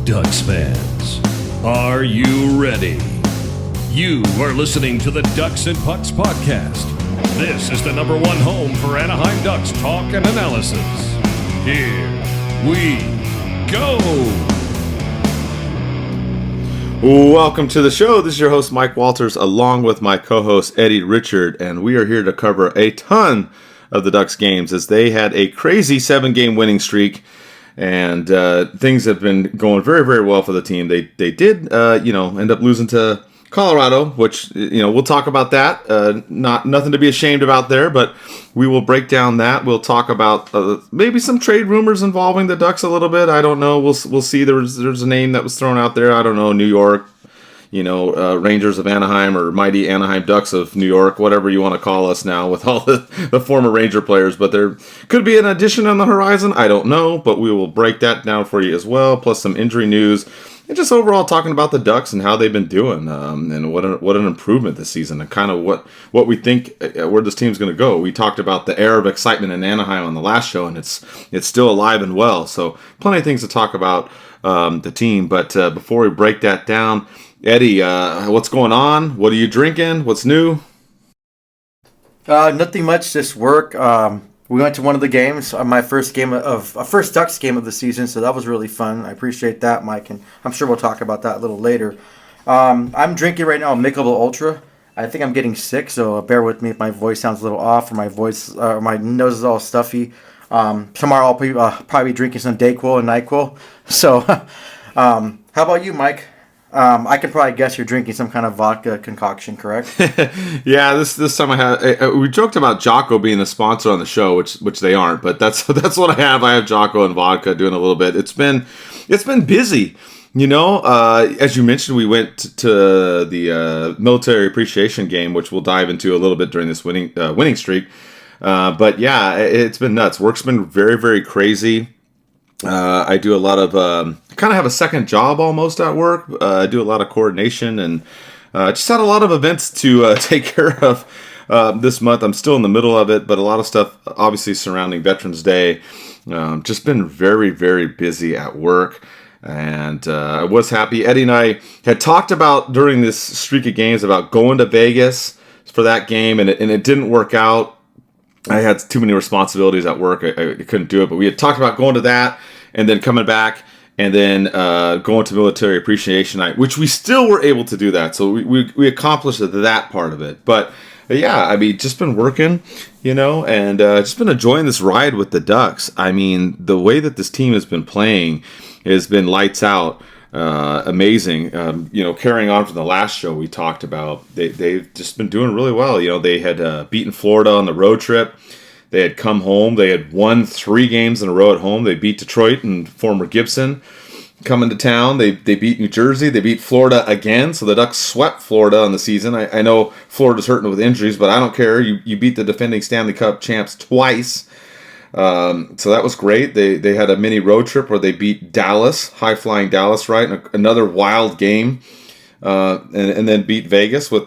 Ducks fans, are you ready? You are listening to the DucksNPucks podcast. This is the number one home for Anaheim Ducks talk and analysis. Here we go. Welcome to the show. This is your host, Mike Walters, along with my co-host, Eddie Richard, and we are here to cover a ton of the Ducks games as they had a crazy 7-game winning streak, and things have been going very, very well for the team. They did, end up losing to Colorado, which, we'll talk about that. Nothing to be ashamed about there, but we will break down that. We'll talk about maybe some trade rumors involving the Ducks a little bit. I don't know. We'll see. There's a name that was thrown out there. I don't know. New York, Rangers of Anaheim or Mighty Anaheim Ducks of New York, whatever you want to call us now with all the former Ranger players. But there could be an addition on the horizon. I don't know, but we will break that down for you as well, plus some injury news. And just overall talking about the Ducks and how they've been doing, and what an improvement this season, and kind of what we think where this team's going to go. We talked about the air of excitement in Anaheim on the last show, and it's still alive and well. So plenty of things to talk about the team. But before we break that down, Eddie, what's going on? What are you drinking? What's new? Nothing much. Just work. We went to one of the games, my first Ducks game of the season, so that was really fun. I appreciate that, Mike, and I'm sure we'll talk about that a little later. I'm drinking right now a Michelob Ultra. I think I'm getting sick, so bear with me if my voice sounds a little off or my nose is all stuffy. Tomorrow I'll probably be drinking some Dayquil and NyQuil. So, how about you, Mike? I can probably guess you're drinking some kind of vodka concoction, correct? Yeah, this time I had. We joked about Jocko being the sponsor on the show, which they aren't, but that's what I have. I have Jocko and vodka doing a little bit. It's been busy, As you mentioned, we went to the military appreciation game, which we'll dive into a little bit during this winning streak. But yeah, it's been nuts. Work's been very, very crazy. I do a lot of, kind of have a second job almost at work. I do a lot of coordination and just had a lot of events to take care of this month. I'm still in the middle of it, but a lot of stuff obviously surrounding Veterans Day. Just been very, very busy at work. And I was happy. Eddie and I had talked about during this streak of games about going to Vegas for that game, and it didn't work out. I had too many responsibilities at work. I couldn't do it, but we had talked about going to that and then coming back and then going to Military Appreciation Night, which we still were able to do that. So we accomplished that part of it. But yeah, I mean, just been working, and just been enjoying this ride with the Ducks. I mean, the way that this team has been playing has been lights out. Amazing. Carrying on from the last show we talked about, they've just been doing really well. They had beaten Florida on the road trip. They had come home. They had won 3 games in a row at home. They beat Detroit and former Gibson coming to town. They beat New Jersey. They beat Florida again. So the Ducks swept Florida on the season. I know Florida's hurting with injuries, but I don't care. You beat the defending Stanley Cup champs twice. So that was great. They had a mini road trip where they beat Dallas, high-flying Dallas, right? And another wild game. And then beat Vegas with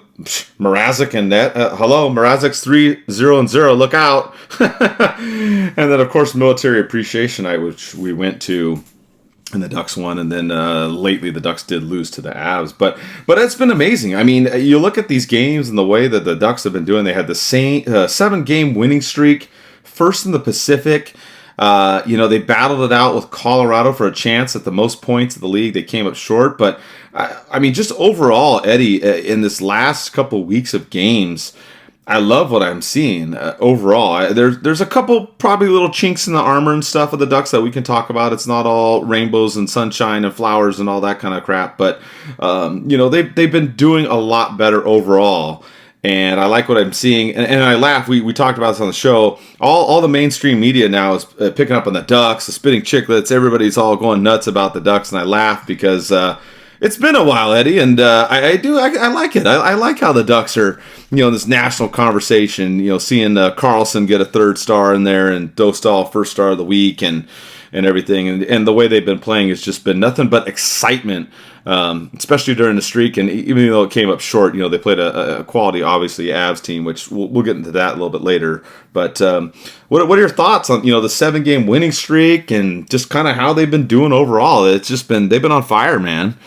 Mrazek and net. Hello, Mrazek's 3-0-0. Look out. And then, of course, Military Appreciation Night, which we went to, and the Ducks won. And then lately the Ducks did lose to the Avs. But it's been amazing. I mean, you look at these games and the way that the Ducks have been doing. They had the same 7-game winning streak. First in the Pacific. They battled it out with Colorado for a chance at the most points of the league. They came up short. But, I mean, just overall, Eddie, in this last couple weeks of games, I love what I'm seeing overall. There's a couple probably little chinks in the armor and stuff of the Ducks that we can talk about. It's not all rainbows and sunshine and flowers and all that kind of crap. But, they've been doing a lot better overall. And I like what I'm seeing, and I laugh. We talked about this on the show. All the mainstream media now is picking up on the Ducks, the Spitting Chicklets. Everybody's all going nuts about the Ducks, and I laugh because it's been a while, Eddie, and I like it. I like how the Ducks are, in this national conversation. Seeing Carlson get a 3rd star in there, and Dostal 1st star of the week, and and everything. And the way they've been playing has just been nothing but excitement, especially during the streak. And even though it came up short, they played a quality, obviously, Avs team, which we'll get into that a little bit later. But what are your thoughts on, the 7-game winning streak and just kind of how they've been doing overall? It's just they've been on fire, man.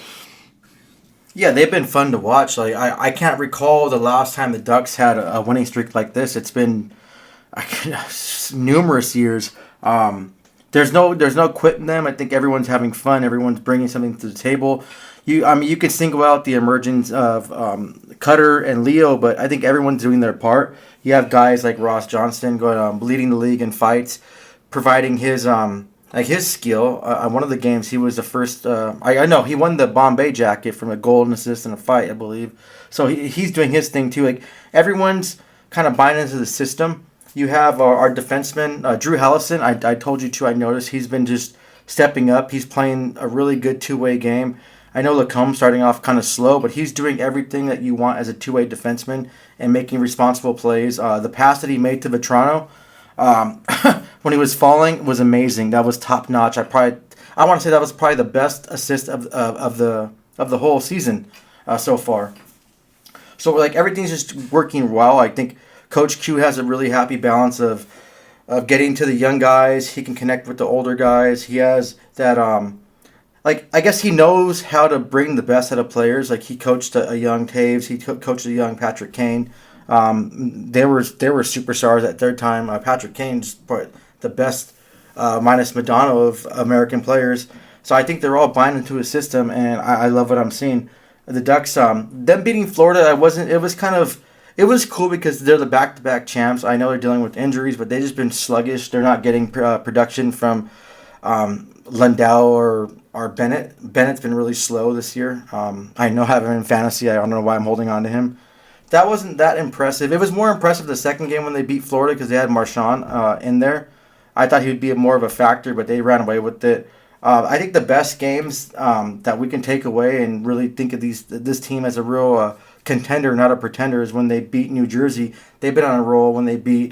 Yeah, they've been fun to watch. Like I can't recall the last time the Ducks had a winning streak like this. It's been numerous years. There's no quitting them. I think everyone's having fun. Everyone's bringing something to the table. You could single out the emergence of Cutter and Leo, but I think everyone's doing their part. You have guys like Ross Johnston going leading the league in fights, providing his his skill. One of the games, he was the first. I know he won the Bombay jacket from a goal and assist in a fight, I believe. So he's doing his thing too. Like everyone's kind of buying into the system. You have our defenseman, Drew Hellison. I told you too. I noticed he's been just stepping up. He's playing a really good two-way game. I know Lacombe starting off kind of slow, but he's doing everything that you want as a two-way defenseman and making responsible plays. The pass that he made to Vetrano when he was falling was amazing. That was top notch. I want to say that was probably the best assist of the whole season so far. So like everything's just working well. I think Coach Q has a really happy balance of getting to the young guys. He can connect with the older guys. He has that I guess he knows how to bring the best out of players. Like he coached a young Taves. He coached a young Patrick Kane. They were superstars at their time. Patrick Kane's probably the best minus Madonna of American players. So I think they're all buying into his system, and I love what I'm seeing. The Ducks, them beating Florida, it was cool because they're the back-to-back champs. I know they're dealing with injuries, but they've just been sluggish. They're not getting production from Lundell or Bennett. Bennett's been really slow this year. I know having him in fantasy, I don't know why I'm holding on to him. That wasn't that impressive. It was more impressive the second game when they beat Florida because they had Marchand in there. I thought he would be more of a factor, but they ran away with it. I think the best games that we can take away and really think of this team as a real contender, not a pretender, is when they beat New Jersey. They've been on a roll when they beat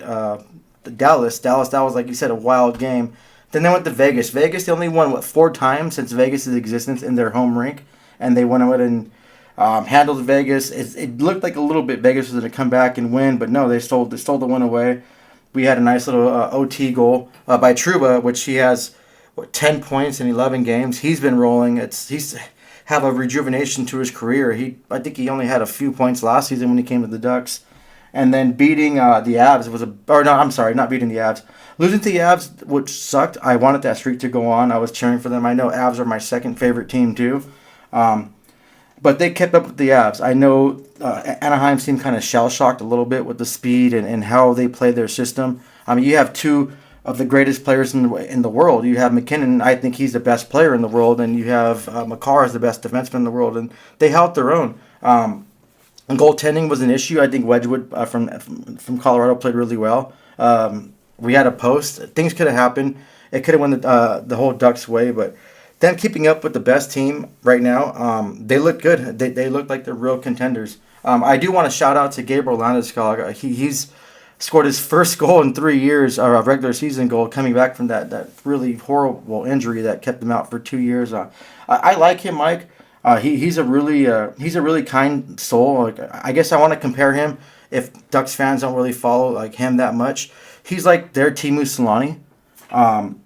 Dallas. Dallas, that was, like you said, a wild game. Then they went to Vegas. Vegas, they only won, 4 times since Vegas' existence in their home rink, and they went out and handled Vegas. It looked like a little bit Vegas was going to come back and win, but no, they stole the win away. We had a nice little OT goal by Trouba, which he has 10 points in 11 games. He's been rolling. He's have a rejuvenation to his career. I think he only had a few points last season when he came to the Ducks, and then beating the Avs not beating the Avs, losing to the Avs, which sucked. I wanted that streak to go on. I was cheering for them. I know Avs are my second favorite team too. But they kept up with the Avs. I know Anaheim seemed kind of shell-shocked a little bit with the speed and how they played their system. I mean, you have 2 of the greatest players in the world. You have McKinnon. I think he's the best player in the world, and you have Makar as the best defenseman in the world, and they held their own. And goaltending was an issue. I think Wedgwood from Colorado played really well. We had a post. Things could have happened. It could have went the whole Ducks way, but them keeping up with the best team right now, they look good. They look like they're real contenders. I do want to shout out to Gabriel Landeskog. He's scored his first goal in 3 years, or a regular season goal, coming back from that really horrible injury that kept him out for 2 years. I like him, Mike. He's a really kind soul. Like, I guess I want to compare him, if Ducks fans don't really follow him that much. He's like their Teemu Selanne.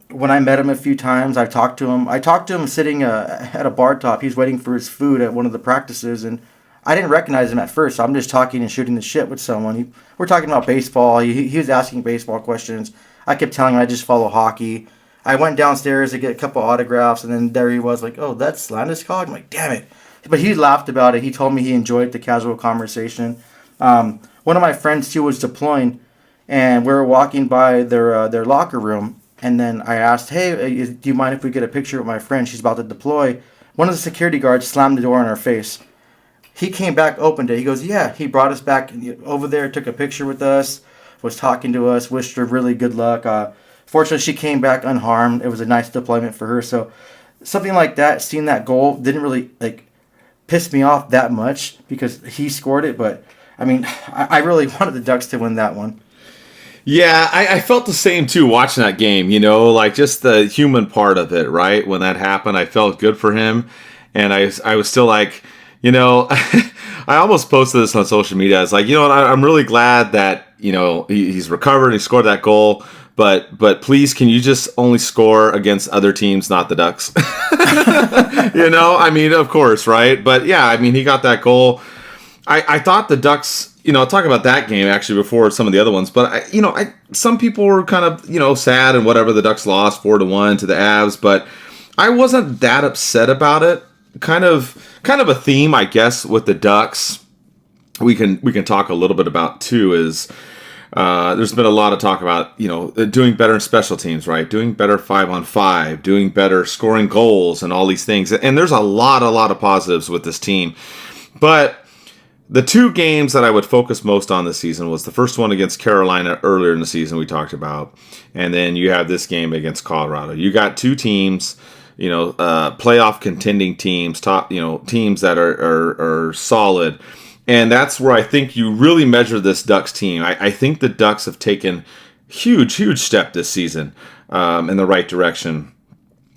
When I met him a few times, I talked to him sitting at a bar top. He's waiting for his food at one of the practices, and I didn't recognize him at first. So I'm just talking and shooting the shit with someone. We're talking about baseball. He was asking baseball questions. I kept telling him I just follow hockey. I went downstairs to get a couple autographs, and then there he was, like, "Oh, that's Landeskog?" I'm like, "Damn it!" But he laughed about it. He told me he enjoyed the casual conversation. One of my friends too was deploying, and we were walking by their locker room. And then I asked, "Hey, do you mind if we get a picture with my friend? She's about to deploy." One of the security guards slammed the door in our face. He came back, opened it. He goes, "Yeah." He brought us back over there, took a picture with us, was talking to us, wished her really good luck. Fortunately, she came back unharmed. It was a nice deployment for her. So something like that, seeing that goal, didn't really piss me off that much because he scored it. But, I mean, I really wanted the Ducks to win that one. Yeah, I felt the same too watching that game, like just the human part of it, right? When that happened, I felt good for him. And I was still like, I almost posted this on social media. I was like, I'm really glad that, he's recovered, he scored that goal. But please, can you just only score against other teams, not the Ducks? I mean, of course, right? But yeah, I mean, he got that goal. I thought the Ducks, I'll talk about that game actually before some of the other ones. But some people were kind of, sad and whatever. The Ducks lost 4-1 to the Avs, but I wasn't that upset about it. Kind of a theme, I guess, with the Ducks. We can talk a little bit about too is there's been a lot of talk about doing better in special teams, right? Doing better 5-on-5, doing better scoring goals, and all these things. And there's a lot of positives with this team, but the two games that I would focus most on this season was the first one against Carolina earlier in the season we talked about, and then you have this game against Colorado. You got two teams, playoff contending teams, top, teams that are solid, and that's where I think you really measure this Ducks team. I think the Ducks have taken huge step this season in the right direction.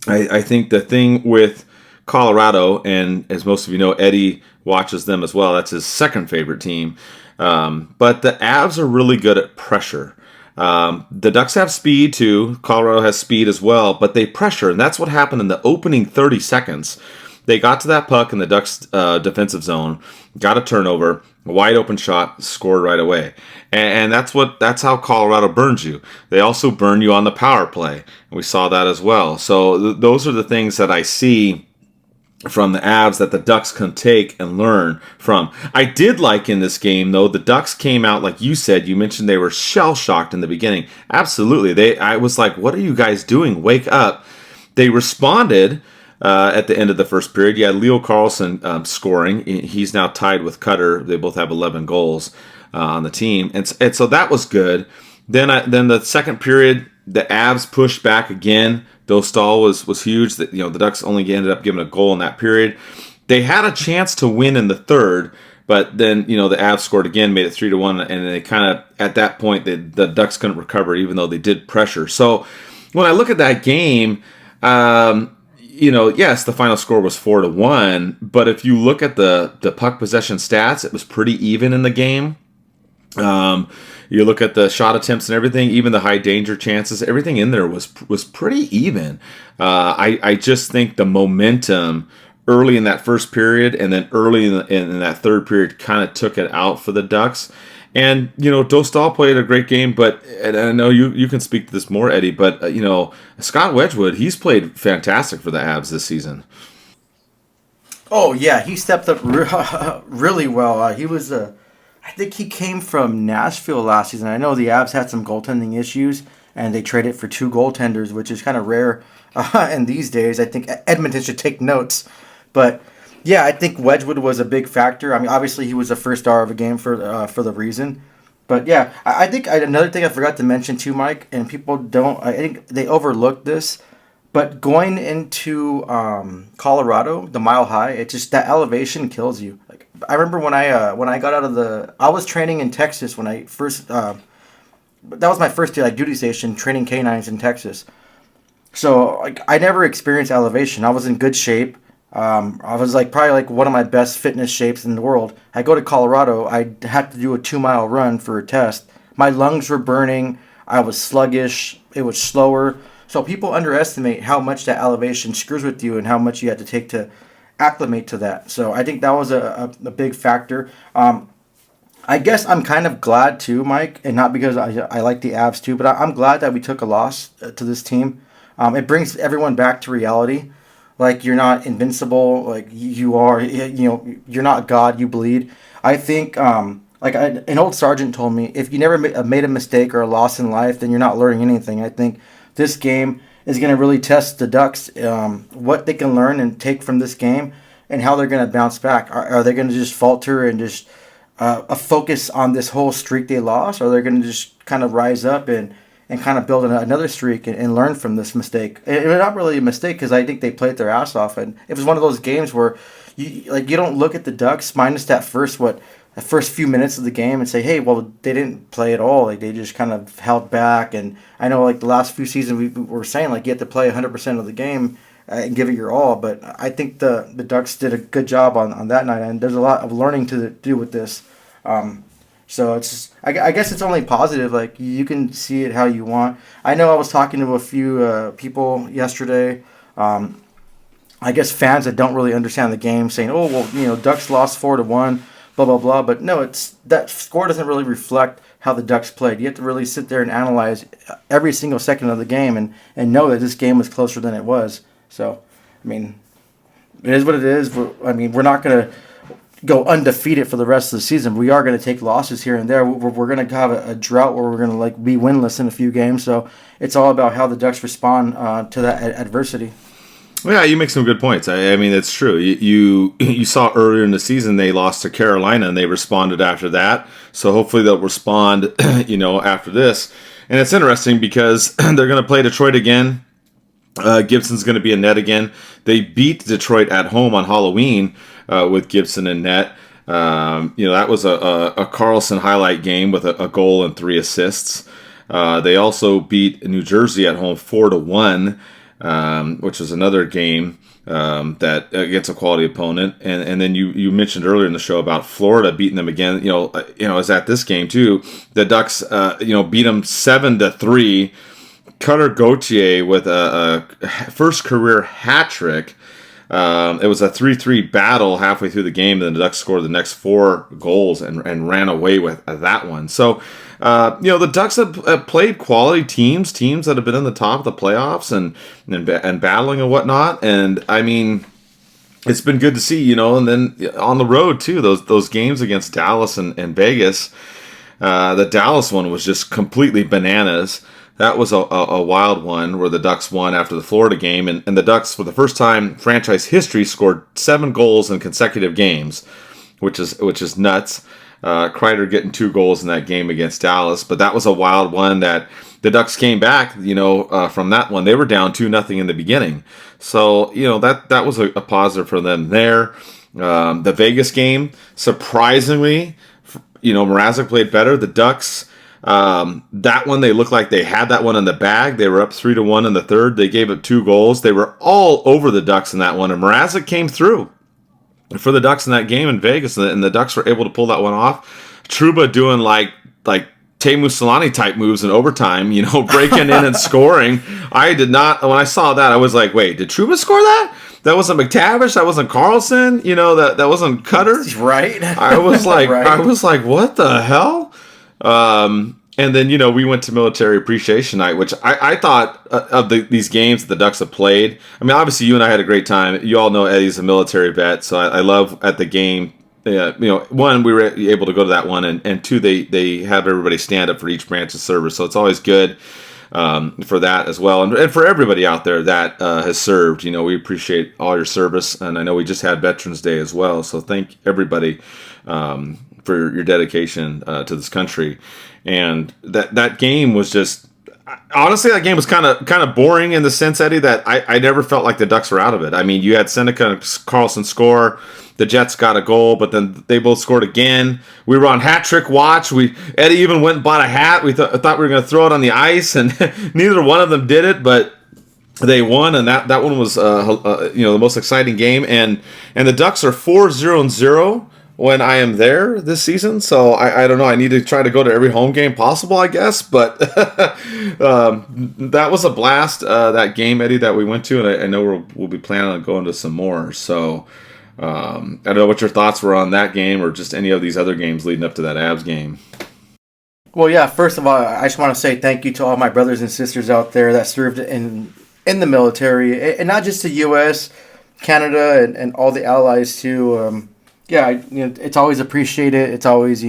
I think the thing with Colorado, and as most of you know, Eddie watches them as well. That's his second favorite team. But the Avs are really good at pressure. The Ducks have speed too. Colorado has speed as well, but they pressure, and that's what happened in the opening 30 seconds. They got to that puck in the Ducks defensive zone, got a turnover, a wide open shot, scored right away. And that's how Colorado burns you. They also burn you on the power play. And we saw that as well. So those are the things that I see from the Avs that the Ducks can take and learn from. I did like in this game, though, the Ducks came out, like you said, you mentioned they were shell-shocked in the beginning. Absolutely. I was like, what are you guys doing? Wake up. They responded at the end of the first period. You had Leo Carlsson scoring. He's now tied with Cutter. They both have 11 goals on the team. And so that was good. Then the second period, the Avs pushed back again. Dostal was huge. That the Ducks only ended up giving a goal in that period. They had a chance to win in the third, but then the Avs scored again, made it 3-1, and they kind of at that point the Ducks couldn't recover, even though they did pressure. So when I look at that game, yes, the final score was 4-1, but if you look at the puck possession stats, it was pretty even in the game. You look at the shot attempts and everything, even the high danger chances, everything in there was pretty even. I just think the momentum early in that first period and then early in that third period kind of took it out for the Ducks. And, Dostal played a great game, but and I know you can speak to this more, Eddie, but, Scott Wedgwood, he's played fantastic for the Avs this season. Oh, yeah, he stepped up really well. He was I think he came from Nashville last season. I know the Avs had some goaltending issues, and they traded for two goaltenders, which is kind of rare in these days. I think Edmonton should take notes. But, yeah, I think Wedgwood was a big factor. I mean, obviously he was the first star of a game for the reason. But, yeah, I think another thing I forgot to mention too, Mike, and people I think they overlooked this, but going into Colorado, the Mile High, it just, that elevation kills you. Like, I remember when I got out of I was training in Texas when I first, that was my first duty station, training canines in Texas. So I never experienced elevation. I was in good shape. I was probably one of my best fitness shapes in the world. I go to Colorado. I had to do a 2-mile run for a test. My lungs were burning. I was sluggish. It was slower. So people underestimate how much that elevation screws with you and how much you had to take to acclimate to that. So I think that was a big factor. I guess I'm kind of glad too, Mike, and not because I like the Avs too, but I'm glad that we took a loss to this team. It brings everyone back to reality. Like, you're not invincible. Like, you are, you're not God. You bleed. I think, an old sergeant told me, if you never made a mistake or a loss in life, then you're not learning anything. I think this game is going to really test the Ducks, what they can learn and take from this game and how they're going to bounce back. Are they going to just falter and just focus on this whole streak they lost? Or are they going to just kind of rise up and kind of build another streak and learn from this mistake? It was not really a mistake because I think they played their ass off. And it was one of those games where you don't look at the Ducks minus that first, the first few minutes of the game and say, hey, well, they didn't play at all. Like, they just kind of held back. And I know, like, the last few seasons we were saying, like, you have to play 100% of the game and give it your all. But I think the Ducks did a good job on that night, and there's a lot of learning to do with this. So it's I guess it's only positive. Like, you can see it how you want. I know I was talking to a few people yesterday. I guess fans that don't really understand the game saying, oh, well, Ducks lost 4-1, blah, blah, blah. But no, that score doesn't really reflect how the Ducks played. You have to really sit there and analyze every single second of the game and know that this game was closer than it was. So, I mean, it is what it is. We're not going to go undefeated for the rest of the season. We are going to take losses here and there. We're going to have a drought where we're going to be winless in a few games. So it's all about how the Ducks respond to that adversity. Yeah, you make some good points. I mean, it's true. You saw earlier in the season they lost to Carolina, and they responded after that. So hopefully they'll respond, after this. And it's interesting because they're going to play Detroit again. Gibson's going to be in net again. They beat Detroit at home on Halloween with Gibson in net. That was a Carlson highlight game with a goal and 3 assists. They also beat New Jersey at home 4-1. Which was another game that against a quality opponent, and then you mentioned earlier in the show about Florida beating them again. Is at this game too. The Ducks, beat them 7-3. Cutter Gauthier with a first career hat trick. It was a 3-3 battle halfway through the game. Then the Ducks scored the next 4 goals and ran away with that one. So. The Ducks have played quality teams that have been in the top of the playoffs and battling and whatnot. And I mean, it's been good to see, and then on the road too, those games against Dallas and Vegas. The Dallas one was just completely bananas. That was a wild one where the Ducks won after the Florida game. And the Ducks, for the first time in franchise history, scored 7 goals in consecutive games, which is nuts. Kreider getting 2 goals in that game against Dallas, but that was a wild one that the Ducks came back, from that one. They were down 2-0 in the beginning. So, that was a positive for them there. The Vegas game, surprisingly, Mrazek played better. The Ducks, that one, they looked like they had that one in the bag. They were up 3-1 in the third. They gave up 2 goals. They were all over the Ducks in that one, and Mrazek came through for the Ducks in that game in Vegas, and the Ducks were able to pull that one off. Trouba doing like Teemu Selanne type moves in overtime, breaking in and scoring. I did not, when I saw that, I was like, wait, did Trouba score that? That wasn't McTavish, that wasn't Carlson, that wasn't Cutter. Right. I was like, right. I was like, what the hell? And then, we went to Military Appreciation Night, which I thought of these games that the Ducks have played. I mean, obviously, you and I had a great time. You all know Eddie's a military vet, so I love at the game. One, we were able to go to that one, and 2, they have everybody stand up for each branch of service, so it's always good for that as well. And for everybody out there that has served, we appreciate all your service, and I know we just had Veterans Day as well, so thank everybody for your dedication to this country. And that game was just, honestly, that game was kind of boring in the sense, Eddie, that I never felt like the Ducks were out of it. I mean, you had Seneca and Carlson score, the Jets got a goal, but then they both scored again. We were on hat trick watch. Eddie even went and bought a hat. We thought we were going to throw it on the ice, and neither one of them did it, but they won, and that one was the most exciting game. And the Ducks are 4-0-0. When I am there this season, so I don't know. I need to try to go to every home game possible, I guess. But that was a blast, that game, Eddie, that we went to, and I know we'll be planning on going to some more. So I don't know what your thoughts were on that game or just any of these other games leading up to that Avs game. Well, yeah, first of all, I just want to say thank you to all my brothers and sisters out there that served in the military, and not just the U.S., Canada, and all the allies, too. It's always appreciated. It's always,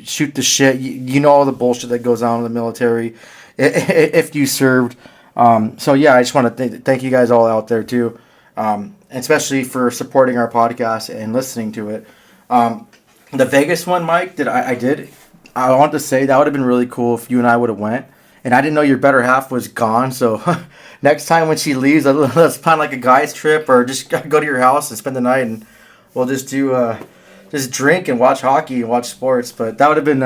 shoot the shit. You know all the bullshit that goes on in the military if you served. I just want to thank you guys all out there, too, especially for supporting our podcast and listening to it. The Vegas one, Mike, I want to say that would have been really cool if you and I would have went. And I didn't know your better half was gone, so next time when she leaves, let's plan like a guy's trip or just go to your house and spend the night, and we'll just do just drink and watch hockey and watch sports. But that would have been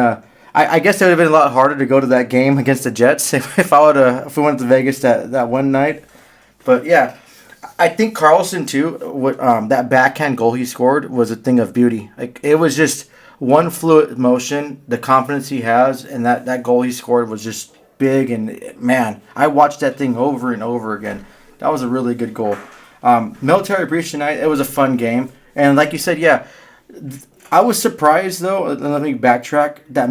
I guess it would have been a lot harder to go to that game against the Jets if we went to Vegas that one night. But yeah, I think Carlson too. That backhand goal he scored was a thing of beauty. Like it was just one fluid motion, the confidence he has, and that goal he scored was just big. And man, I watched that thing over and over again. That was a really good goal. Military Appreciation Night. It was a fun game, and like you said, yeah. I was surprised, though, let me backtrack, that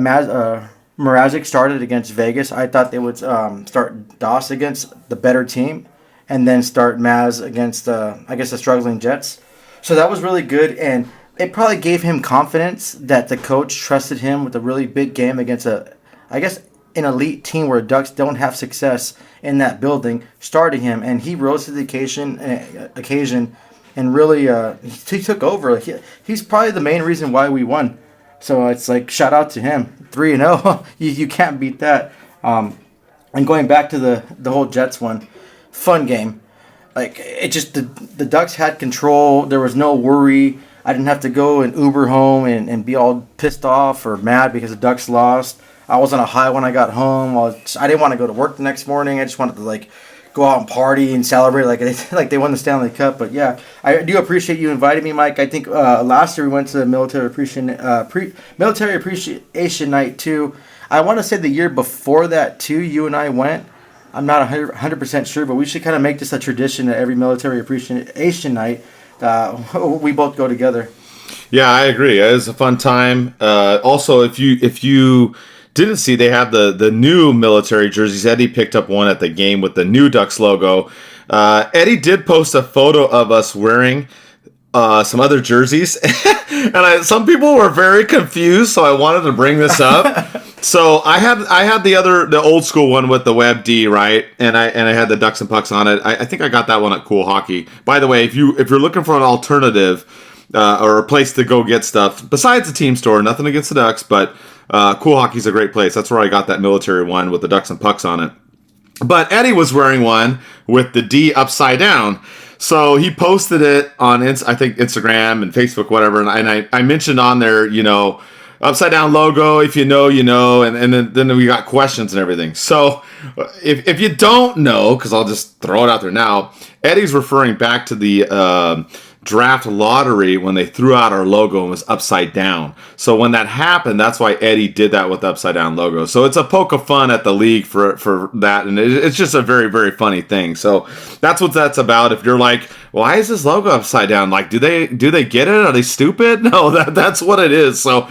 Mrazek started against Vegas. I thought they would start Doss against the better team and then start Maz against, I guess, the struggling Jets. So that was really good, and it probably gave him confidence that the coach trusted him with a really big game against, an elite team where Ducks don't have success in that building, starting him, and he rose to the occasion and really, he took over. He's probably the main reason why we won. So it's like, shout out to him. 3-0. You can't beat that. And going back to the whole Jets one, fun game. Like, it just, the Ducks had control. There was no worry. I didn't have to go and Uber home and be all pissed off or mad because the Ducks lost. I was on a high when I got home. I didn't want to go to work the next morning. I just wanted to, go out and party and celebrate like they won the Stanley Cup. But yeah, I do appreciate you inviting me, Mike. I think last year we went to the Military Appreciation Night too. I want to say the year before that too, you and I went. I'm not 100% sure, but we should kind of make this a tradition at every Military Appreciation Night. We both go together. Yeah, I agree. It was a fun time. Also, if you didn't see, they have the new military jerseys. Eddie picked up one at the game with the new Ducks logo. Eddie did post a photo of us wearing some other jerseys, and some people were very confused. So I wanted to bring this up. So I had the old school one with the Web D, right, and I had the Ducks and Pucks on it. I think I got that one at Cool Hockey. By the way, if you're looking for an alternative or a place to go get stuff besides the team store, nothing against the Ducks, but Cool Hockey's a great place. That's where I got that military one with the Ducks and Pucks on it. But Eddie was wearing one with the D upside down. So he posted it on, I think, Instagram and Facebook, whatever. And I mentioned on there, upside down logo, if you know, you know. And then we got questions and everything. So if you don't know, because I'll just throw it out there now, Eddie's referring back to the draft lottery when they threw out our logo and was upside down. So when that happened, that's why Eddie did that with the upside down logo. So it's a poke of fun at the league for that, and it's just a very, very funny thing. So that's what that's about. If you're like, why is this logo upside down? Like, do they get it? Are they stupid? No, that's what it is. So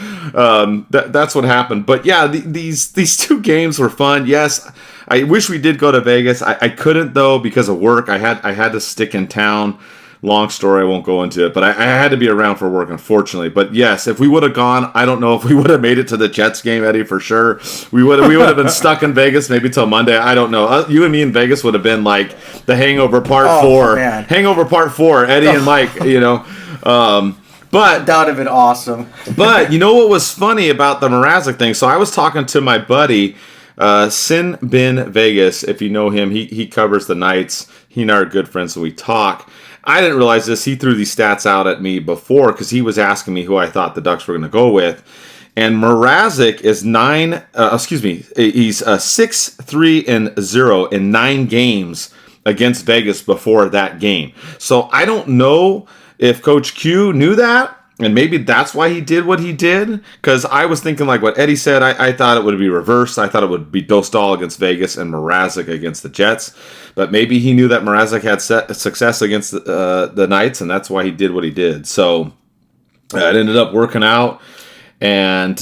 that's what happened. But yeah, these two games were fun. Yes, I wish we did go to Vegas. I couldn't though because of work. I had to stick in town. Long story, I won't go into it, but I had to be around for work, unfortunately. But yes, if we would have gone, I don't know if we would have made it to the Jets game, Eddie, for sure. We would have been stuck in Vegas maybe till Monday. I don't know. You and me in Vegas would have been like the Hangover Part 4. Man. Hangover Part 4, Eddie and Mike, But that would have been awesome. But you know what was funny about the Mrazek thing? So I was talking to my buddy, Sin Bin Vegas. If you know him, he covers the Knights. He and I are good friends, so we talk. I didn't realize this. He threw these stats out at me before because he was asking me who I thought the Ducks were going to go with. And Mrazek is he's 6-3-0 in 9 games against Vegas before that game. So I don't know if Coach Q knew that, and maybe that's why he did what he did. Because I was thinking like what Eddie said. I thought it would be reversed. I thought it would be Dostal against Vegas and Mrazek against the Jets. But maybe he knew that Mrazek had success against the Knights, and that's why he did what he did. So it ended up working out. And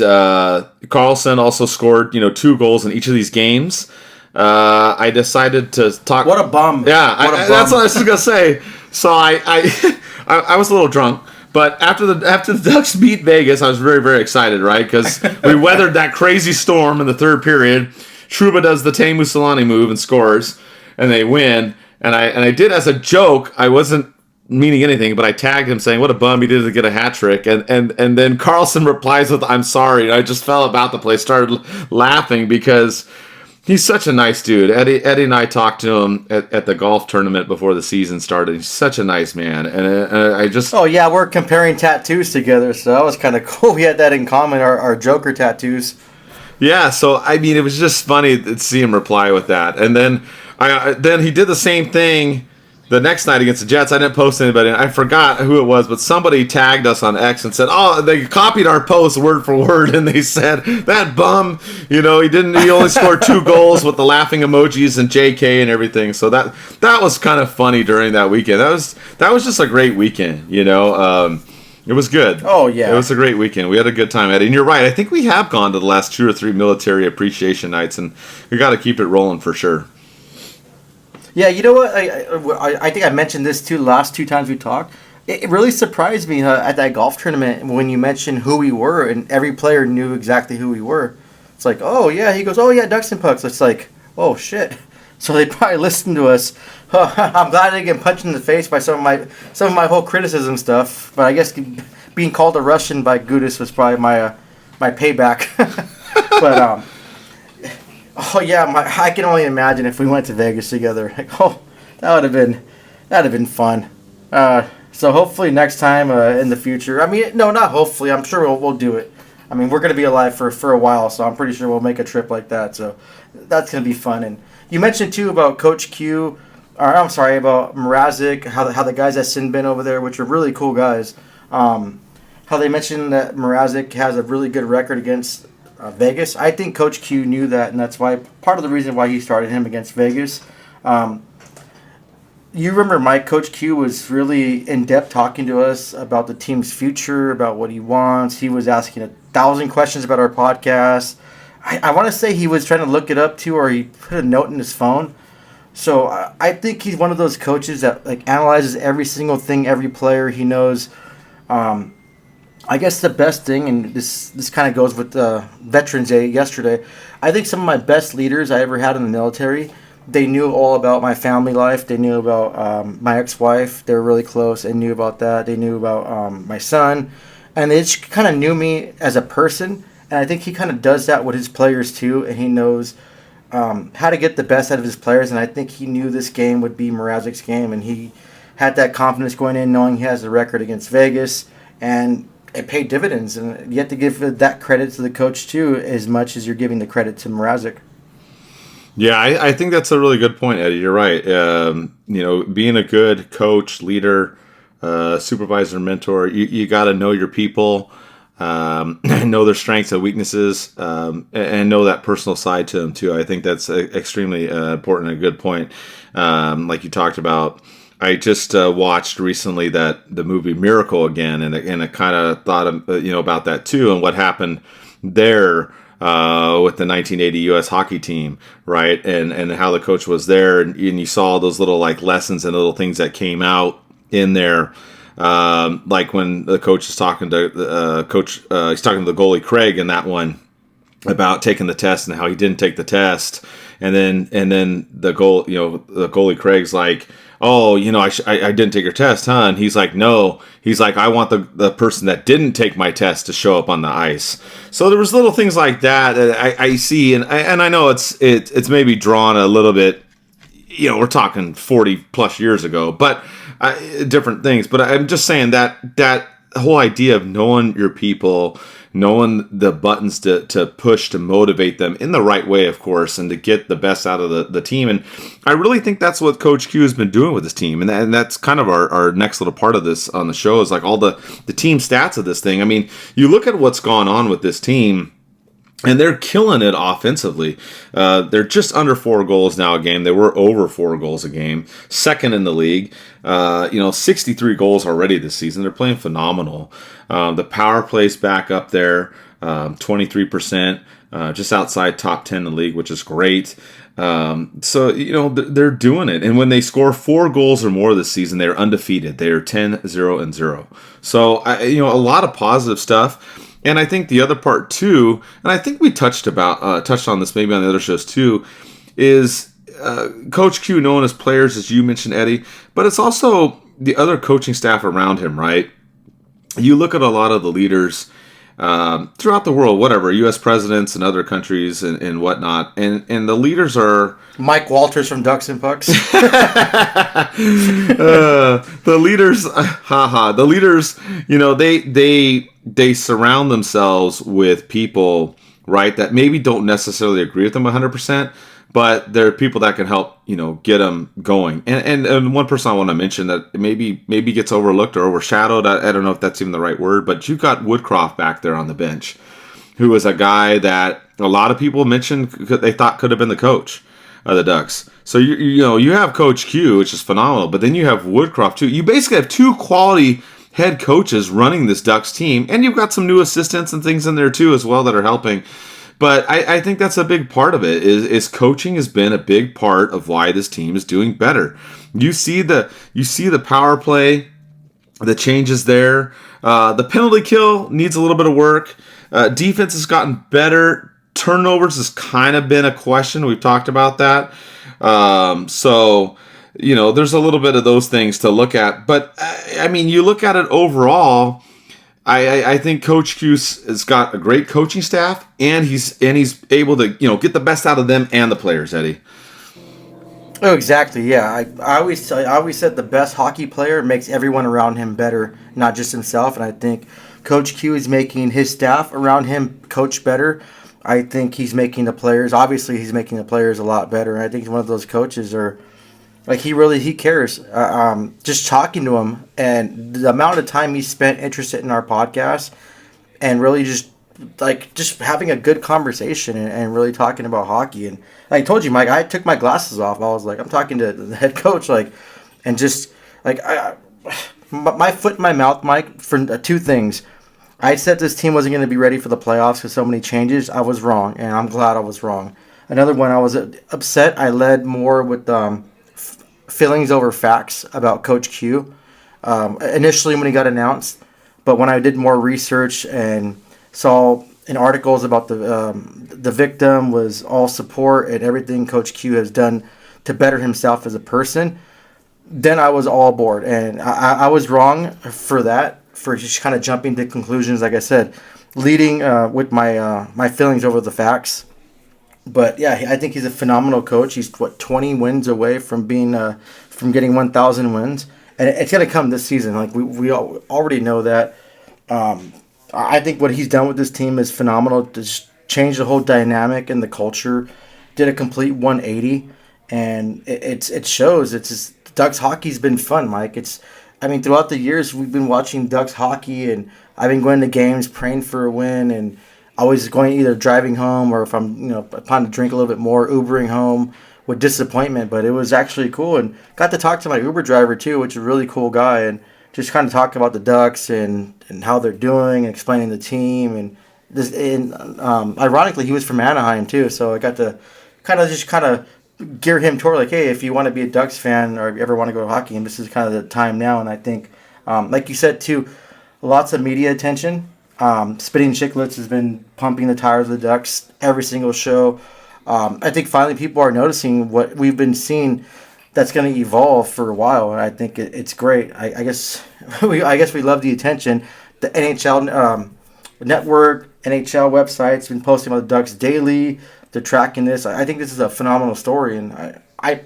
Carlson also scored, 2 goals in each of these games. I decided to talk. What a bum! Yeah, that's what I was just gonna say. So I was a little drunk. But after the Ducks beat Vegas, I was very, very excited, right? Because we weathered that crazy storm in the third period. Trouba does the Teemu Selanne move and scores, and they win. And I did as a joke. I wasn't meaning anything, but I tagged him saying, "What a bum he did to get a hat trick." And then Carlson replies with, "I'm sorry." And I just fell about the place, started laughing because He's such a nice dude. Eddie and I talked to him at the golf tournament before the season started. He's such a nice man, and I just... Oh, yeah, we're comparing tattoos together, so that was kind of cool. We had that in common, our Joker tattoos. Yeah, so, I mean, it was just funny to see him reply with that. And then then he did the same thing the next night against the Jets. I didn't post anybody. I forgot who it was, but somebody tagged us on X and said, "Oh, they copied our post word for word," and they said, "That bum, he only scored 2 goals with the laughing emojis and JK and everything." So that was kind of funny during that weekend. That was just a great weekend, It was good. Oh, yeah. It was a great weekend. We had a good time, Eddie. And you're right. I think we have gone to the last 2 or 3 military appreciation nights, and we got to keep it rolling for sure. Yeah, you know what? I think I mentioned this too the last 2 times we talked. It really surprised me at that golf tournament when you mentioned who we were, and every player knew exactly who we were. It's like, oh, yeah. He goes, oh, yeah, DucksNPucks. It's like, oh, shit. So they probably listened to us. I'm glad I didn't get punched in the face by some of my whole criticism stuff. But I guess being called a Russian by Gudis was probably my payback. But oh yeah, I can only imagine if we went to Vegas together. Like, oh, that would have been fun. So hopefully next time in the future. I mean, no, not hopefully. I'm sure we'll do it. I mean, we're gonna be alive for a while, so I'm pretty sure we'll make a trip like that. So that's gonna be fun. And you mentioned too about Coach Q, or I'm sorry, about Mrazek, how the guys at Sinbin over there, which are really cool guys. How they mentioned that Mrazek has a really good record against Vegas. I think Coach Q knew that, and that's why part of the reason why he started him against Vegas. You remember, Mike, Coach Q was really in-depth talking to us about the team's future, about what he wants. He was asking 1,000 questions about our podcast. I want to say he was trying to look it up, too, or he put a note in his phone. So I think he's one of those coaches that analyzes every single thing, every player. He knows. I guess the best thing, and this kind of goes with Veterans Day yesterday, I think some of my best leaders I ever had in the military, they knew all about my family life. They knew about my ex-wife. They were really close and knew about that. They knew about my son. And they just kind of knew me as a person. And I think he kind of does that with his players too. And he knows how to get the best out of his players. And I think he knew this game would be Mrazek's game. And he had that confidence going in, knowing he has a record against Vegas. And it paid dividends. And you have to give that credit to the coach too, as much as you're giving the credit to Mrazek. Yeah, I think that's a really good point, Eddie. You're right. Being a good coach, leader, supervisor, mentor, you got to know your people, know their strengths and weaknesses, and know that personal side to them too. I think that's extremely important and a good point. Like you talked about, I just watched recently the movie Miracle again, and I kind of thought about that too, and what happened there. With the 1980 U.S. hockey team, right, and how the coach was there, and you saw those little lessons and little things that came out in there, like when the coach is talking to he's talking to the goalie Craig in that one about taking the test and how he didn't take the test, and then the goalie Craig's like, oh, I didn't take your test, huh? And he's like, no. He's like, I want the person that didn't take my test to show up on the ice. So there was little things like that I see, and I know it's maybe drawn a little bit. We're talking 40 plus years ago, but different things. But I'm just saying that whole idea of knowing your people, knowing the buttons to push to motivate them in the right way, of course, and to get the best out of the team. And I really think that's what Coach Q has been doing with his team. And that's kind of our next little part of this on the show is all the team stats of this thing. I mean, you look at what's gone on with this team, and they're killing it offensively. They're just under 4 goals now a game. They were over 4 goals a game. Second in the league. 63 goals already this season. They're playing phenomenal. The power play's back up there, 23%, just outside top 10 in the league, which is great. So they're doing it. And when they score 4 goals or more this season, they're undefeated. They are 10-0-0. So, a lot of positive stuff. And I think the other part too, and I think we touched on this maybe on the other shows too, is Coach Q knowing his players, as you mentioned, Eddie, but it's also the other coaching staff around him, right? You look at a lot of the leaders, throughout the world, whatever, U.S. presidents and other countries and whatnot. And the leaders are... Mike Walters from Ducks and Pucks. The leaders, the leaders, they surround themselves with people, right, that maybe don't necessarily agree with them 100%, but they're people that can help, get them going. And one person I want to mention that maybe gets overlooked or overshadowed, I don't know if that's even the right word, but you've got Woodcroft back there on the bench, who is a guy that a lot of people mentioned they thought could have been the coach of the Ducks. So you have Coach Q, which is phenomenal, but then you have Woodcroft too. You basically have two quality head coaches running this Ducks team, and you've got some new assistants and things in there too as well that are helping. But I think that's a big part of it. Is coaching has been a big part of why this team is doing better. You see the power play, the changes there. The penalty kill needs a little bit of work. Defense has gotten better. Turnovers has kind of been a question. We've talked about that. So, there's a little bit of those things to look at. But, you look at it overall, I think Coach Q has got a great coaching staff, and he's able to, get the best out of them and the players, Eddie. Oh, exactly. Yeah, I always said the best hockey player makes everyone around him better, not just himself. And I think Coach Q is making his staff around him coach better. I think he's making the players. Obviously, he's making the players a lot better. And I think one of those coaches are like he cares. Just talking to him and the amount of time he spent interested in our podcast and really just having a good conversation and really talking about hockey. And like I told you, Mike, I took my glasses off. I was like, I'm talking to the head coach, and just my foot in my mouth, Mike, for two things. I said this team wasn't going to be ready for the playoffs with so many changes. I was wrong, and I'm glad I was wrong. Another one, I was upset. I led more with feelings over facts about Coach Q initially when he got announced. But when I did more research and saw in articles about the victim was all support and everything Coach Q has done to better himself as a person, then I was all aboard. And I was wrong for that. For just kind of jumping to conclusions, like I said, leading with my feelings over the facts. But yeah, I think he's a phenomenal coach. He's 20 wins away from being from getting 1,000 wins, and it's gonna come this season. Like we already know that. I think what he's done with this team is phenomenal. Just changed the whole dynamic and the culture. Did a complete 180, and it shows. It's just, Ducks hockey's been fun, Mike. Throughout the years, we've been watching Ducks hockey, and I've been going to games, praying for a win, and always going either driving home or if I'm, upon to drink a little bit more, Ubering home with disappointment. But it was actually cool, and got to talk to my Uber driver too, which is a really cool guy, and just kind of talk about the Ducks and how they're doing, and explaining the team, and ironically, he was from Anaheim too, so I got to kind of gear him toward hey, if you want to be a Ducks fan or if you ever want to go to hockey, and this is kind of the time now. And I think, like you said too, lots of media attention. Spitting Chicklets has been pumping the tires of the Ducks every single show. I think finally people are noticing what we've been seeing that's going to evolve for a while, and I think it's great. I guess we love the attention. The NHL network, NHL website's been posting about the Ducks daily. They're tracking this. I think this is a phenomenal story, and I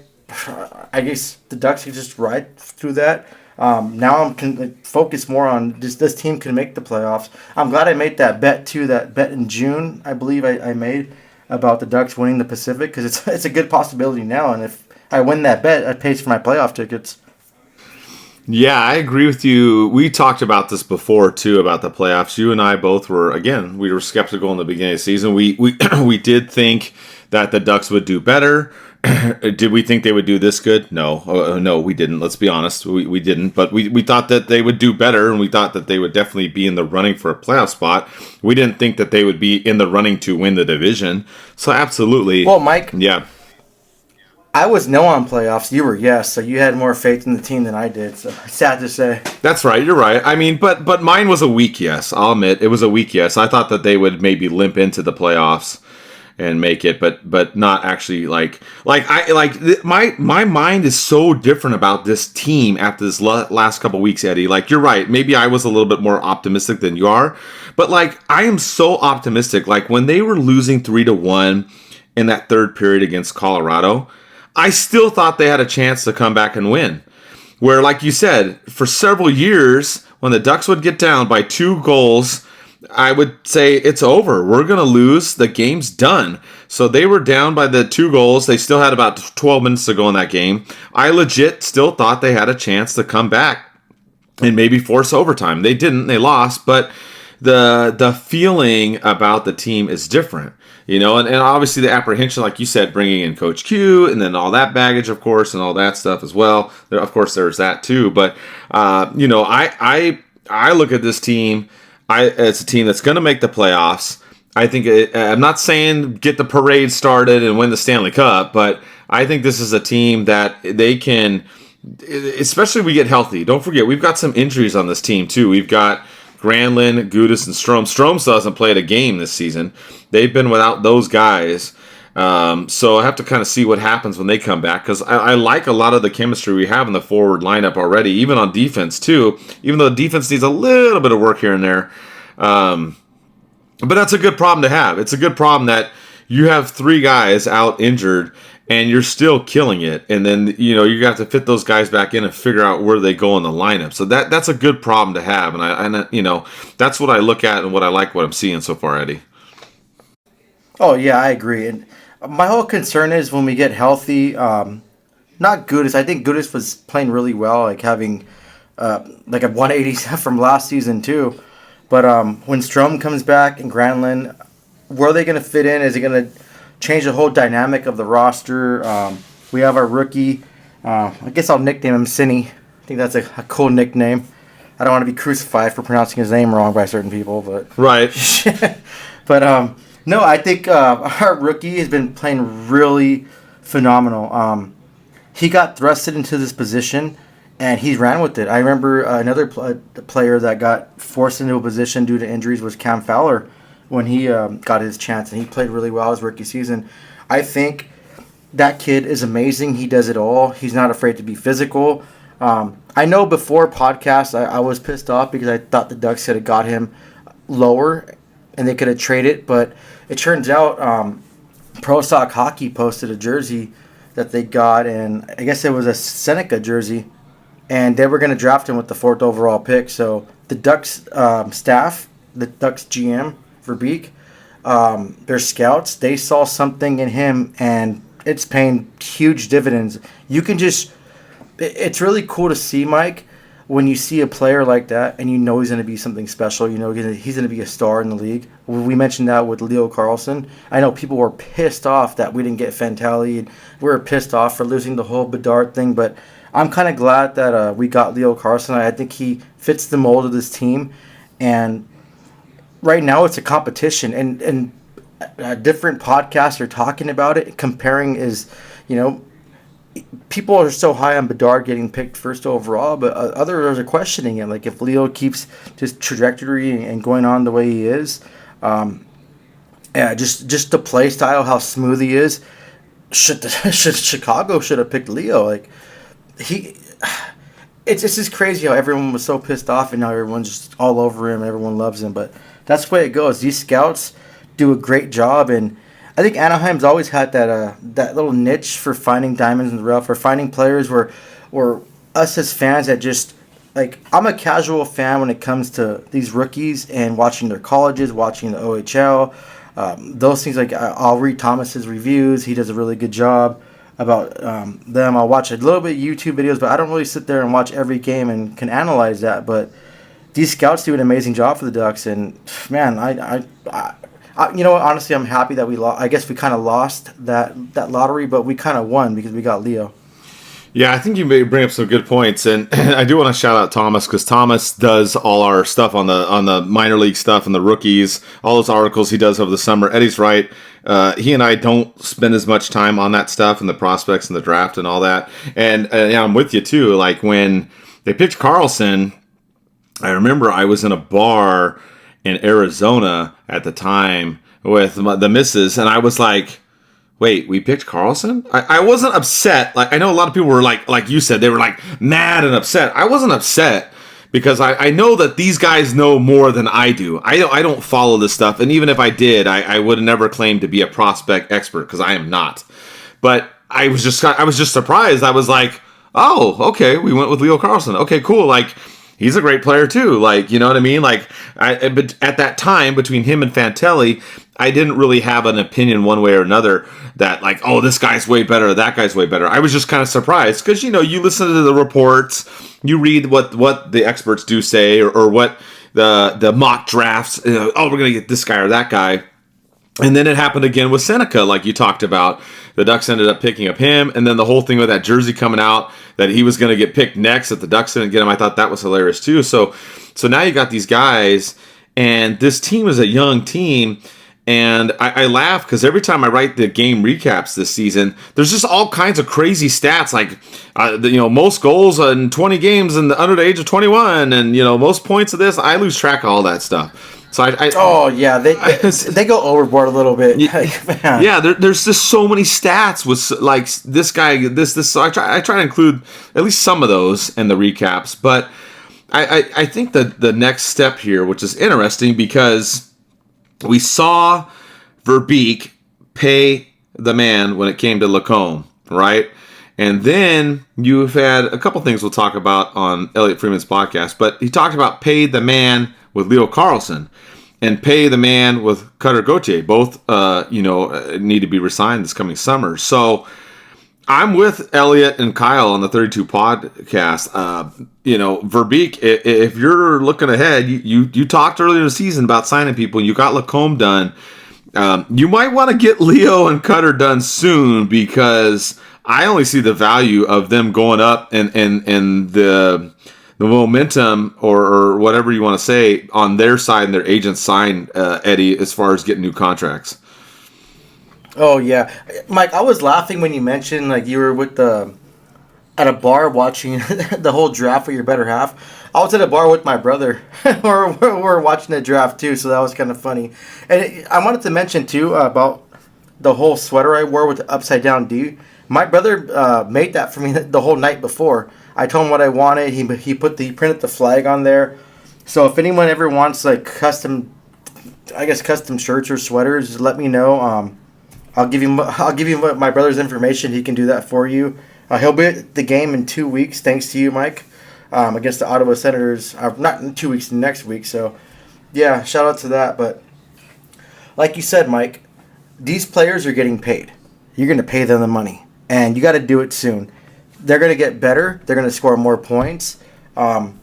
guess the Ducks can just ride through that. Now I'm focus more on this team can make the playoffs. I'm glad I made that bet too. That bet in June, I believe I made about the Ducks winning the Pacific, because it's a good possibility now. And if I win that bet, it pays for my playoff tickets. Yeah, I agree with you. We talked about this before too, about the playoffs. You and I both were skeptical in the beginning of the season. We did think that the Ducks would do better. Did we think they would do this good? No. No, we didn't. Let's be honest. We didn't. But we thought that they would do better, and we thought that they would definitely be in the running for a playoff spot. We didn't think that they would be in the running to win the division. So absolutely. Well, Mike. Yeah. I was no on playoffs. You were yes, so you had more faith in the team than I did. So sad to say. That's right. You're right. But mine was a weak yes. I'll admit it was a weak yes. I thought that they would maybe limp into the playoffs, and make it, but not actually my mind is so different about this team after this last couple weeks, Eddie. Like, you're right. Maybe I was a little bit more optimistic than you are, but like, I am so optimistic. Like, when they were losing 3-1 in that third period against Colorado, I still thought they had a chance to come back and win. Where, like you said, for several years, when the Ducks would get down by 2 goals, I would say it's over. We're going to lose. The game's done. So they were down by the 2 goals. They still had about 12 minutes to go in that game. I legit still thought they had a chance to come back and maybe force overtime. They didn't. They lost. But the feeling about the team is different. And obviously the apprehension, like you said, bringing in Coach Q, and then all that baggage, of course, and all that stuff as well. Of course, there's that too. But, I look at this team. It's a team that's going to make the playoffs. I think I'm not saying get the parade started and win the Stanley Cup, but I think this is a team that they can, especially if we get healthy. Don't forget, we've got some injuries on this team too. We've got Granlund, Gudas, and Strome. Strome still hasn't played a game this season. They've been without those guys. So I have to kind of see what happens when they come back, because I like a lot of the chemistry we have in the forward lineup already, even on defense too, even though the defense needs a little bit of work here and there. But that's a good problem to have. It's a good problem that you have 3 guys out injured and you're still killing it. And then, you have to fit those guys back in and figure out where they go in the lineup. So that's a good problem to have. And that's what I look at and what I like what I'm seeing so far, Eddie. Oh, yeah, I agree. And my whole concern is when we get healthy, not Gudas. I think Gudas was playing really well, like having like a 180 from last season too. But when Strome comes back and Granlund, where are they going to fit in? Is it going to change the whole dynamic of the roster? We have our rookie. I guess I'll nickname him Cinny. I think that's a cool nickname. I don't want to be crucified for pronouncing his name wrong by certain people, but right. But no, I think our rookie has been playing really phenomenal. He got thrusted into this position, and he ran with it. I remember another player that got forced into a position due to injuries was Cam Fowler when he got his chance, and he played really well his rookie season. I think that kid is amazing. He does it all. He's not afraid to be physical. I know before podcast I was pissed off because I thought the Ducks could have got him lower and they could have traded, but it turns out Pro Sock Hockey posted a jersey that they got, and I guess it was a Seneca jersey, and they were going to draft him with the 4th overall pick. So the Ducks staff, the Ducks GM, Verbeek, their scouts, they saw something in him, and it's paying huge dividends. It's really cool to see, Mike, when you see a player like that and you know he's going to be something special. You know he's going to be a star in the league. We mentioned that with Leo Carlsson. I know people were pissed off that we didn't get Fantilli. We were pissed off for losing the whole Bedard thing, but I'm kind of glad that we got Leo Carlsson. I think he fits the mold of this team, and right now it's a competition, and different podcasts are talking about it. Comparing is, people are so high on Bedard getting picked 1st overall, but others are questioning it. Like, if Leo keeps his trajectory and going on the way he is, just the play style, how smooth he is, Chicago should have picked Leo. Like, it's just crazy how everyone was so pissed off and now everyone's just all over him. Everyone loves him, but that's the way it goes. These scouts do a great job, and I think Anaheim's always had that little niche for finding diamonds in the rough, for finding players where us as fans that just, like, I'm a casual fan when it comes to these rookies and watching their colleges, watching the OHL, those things. Like, I'll read Thomas's reviews. He does a really good job about them. I'll watch a little bit of YouTube videos, but I don't really sit there and watch every game and can analyze that. But these scouts do an amazing job for the Ducks, and man, I you know what? Honestly, I'm happy that we lost. I guess we kind of lost that lottery, but we kind of won because we got Leo. Yeah, I think you may bring up some good points, and I do want to shout out Thomas, because Thomas does all our stuff on the minor league stuff and the rookies, all those articles he does over the summer. Eddie's right. He and I don't spend as much time on that stuff and the prospects and the draft and all that. And yeah, I'm with you too. Like, when they picked Carlson, I remember I was in a bar in Arizona at the time with the misses, and I was like, wait, we picked Carlson? I wasn't upset. Like, I know a lot of people were like you said, they were like mad and upset. I wasn't upset because I know that these guys know more than I do. I don't follow this stuff, and even if I did, I would have never claimed to be a prospect expert because I am not. But I was just surprised. I was like, oh, okay, we went with Leo Carlson. Okay, cool. Like, he's a great player too. Like, you know what I mean? Like, but at that time between him and Fantelli, I didn't really have an opinion one way or another that like, oh, this guy's way better, or that guy's way better. I was just kind of surprised because, you know, you listen to the reports, you read what the experts do say, or what the mock drafts. You know, oh, we're gonna get this guy or that guy. And then it happened again with Seneca, like you talked about. The Ducks ended up picking up him, and then the whole thing with that jersey coming out that he was going to get picked next, that the Ducks didn't get him. I thought that was hilarious too. So now you got these guys, and this team is a young team. And I laugh because every time I write the game recaps this season, there's just all kinds of crazy stats, like most goals in 20 games and under the age of 21, and most points of this. I lose track of all that stuff. So they go overboard a little bit. Yeah, there's just so many stats with like this guy, this. So I try to include at least some of those in the recaps. But I think that the next step here, which is interesting because we saw Verbeek pay the man when it came to Lacombe, right? And then you've had a couple things we'll talk about on Elliot Freeman's podcast, but he talked about pay the man with Leo Carlson and pay the man with Cutter Gauthier. Both, need to be resigned this coming summer. So I'm with Elliot and Kyle on the 32 podcast. Verbeek, if you're looking ahead, you talked earlier in the season about signing people. You got Lacombe done. You might want to get Leo and Cutter done soon because I only see the value of them going up and the momentum or whatever you want to say on their side and their agents sign, Eddie, as far as getting new contracts. Oh yeah, Mike, I was laughing when you mentioned like you were at a bar watching the whole draft with your better half. I was at a bar with my brother. we're watching the draft too, so that was kind of funny. And I wanted to mention too about the whole sweater I wore with the upside down D. My brother made that for me the whole night before. I told him what I wanted. He printed the flag on there. So if anyone ever wants like custom shirts or sweaters, just let me know. I'll give you my brother's information. He can do that for you. He'll be at the game in 2 weeks, thanks to you, Mike, against the Ottawa Senators. Not in 2 weeks, next week. So, yeah, shout out to that. But like you said, Mike, these players are getting paid. You're going to pay them the money, and you got to do it soon. They're going to get better. They're going to score more points. The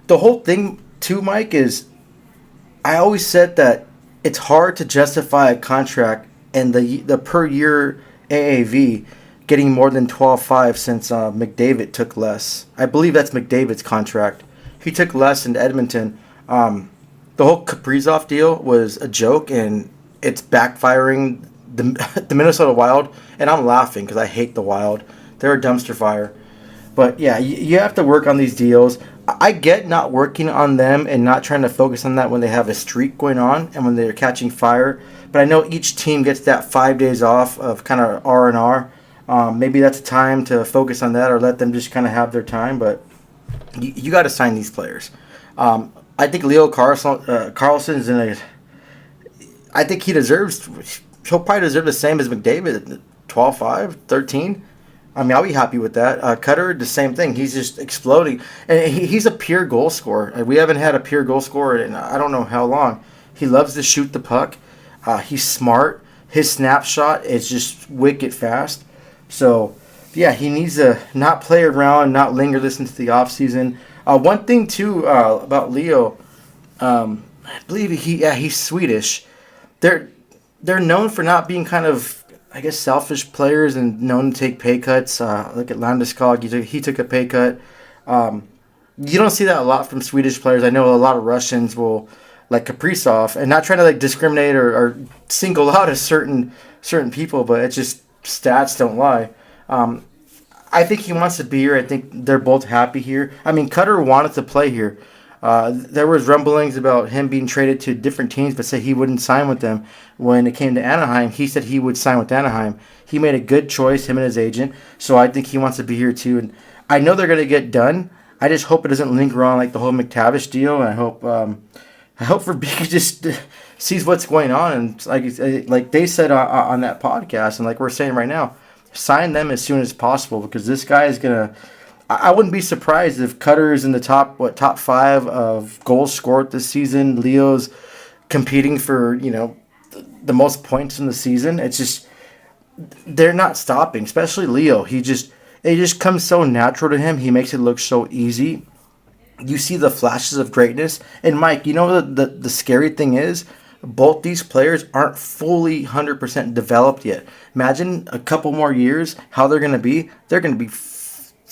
whole thing, too, Mike, is I always said that it's hard to justify a contract and the per year AAV getting more than 12.5 since McDavid took less. I believe that's McDavid's contract. He took less in Edmonton. The whole Kaprizov deal was a joke, and it's backfiring the Minnesota Wild. And I'm laughing because I hate the Wild. They're a dumpster fire. But yeah, you have to work on these deals. I get not working on them and not trying to focus on that when they have a streak going on and when they're catching fire. But I know each team gets that 5 days off of kind of R&R. Maybe that's a time to focus on that or let them just kind of have their time. But you got to sign these players. I think Leo Carlson's in a... I think he'll probably deserve the same as McDavid, 12.5, 13. I mean, I'll be happy with that. Cutter, the same thing. He's just exploding. And he's a pure goal scorer. We haven't had a pure goal scorer in I don't know how long. He loves to shoot the puck. He's smart. His snapshot is just wicked fast. So, yeah, he needs to not play around, not linger this into the offseason. One thing, too, about Leo, I believe he's Swedish. They're known for not being kind of, I guess, selfish players and known to take pay cuts. Look at Landeskog. He took a pay cut. You don't see that a lot from Swedish players. I know a lot of Russians will, like Kaprizov, and not trying to like discriminate or single out a certain people, but it's just stats don't lie. I think he wants to be here. I think they're both happy here. I mean, Cutter wanted to play here. There was rumblings about him being traded to different teams, but said he wouldn't sign with them. When it came to Anaheim, he said he would sign with Anaheim. He made a good choice, him and his agent. So I think he wants to be here too. And I know they're going to get done. I just hope it doesn't linger on like the whole McTavish deal. And I hope Verbeek just sees what's going on. And like they said on that podcast, and like we're saying right now, sign them as soon as possible because this guy is gonna. I wouldn't be surprised if Cutter is in the top 5 of goals scored this season. Leo's competing for the most points in the season. It's just they're not stopping, especially Leo. It just comes so natural to him. He makes it look so easy. You see the flashes of greatness. And Mike, the scary thing is both these players aren't fully 100% developed yet. Imagine a couple more years how they're going to be. They're going to be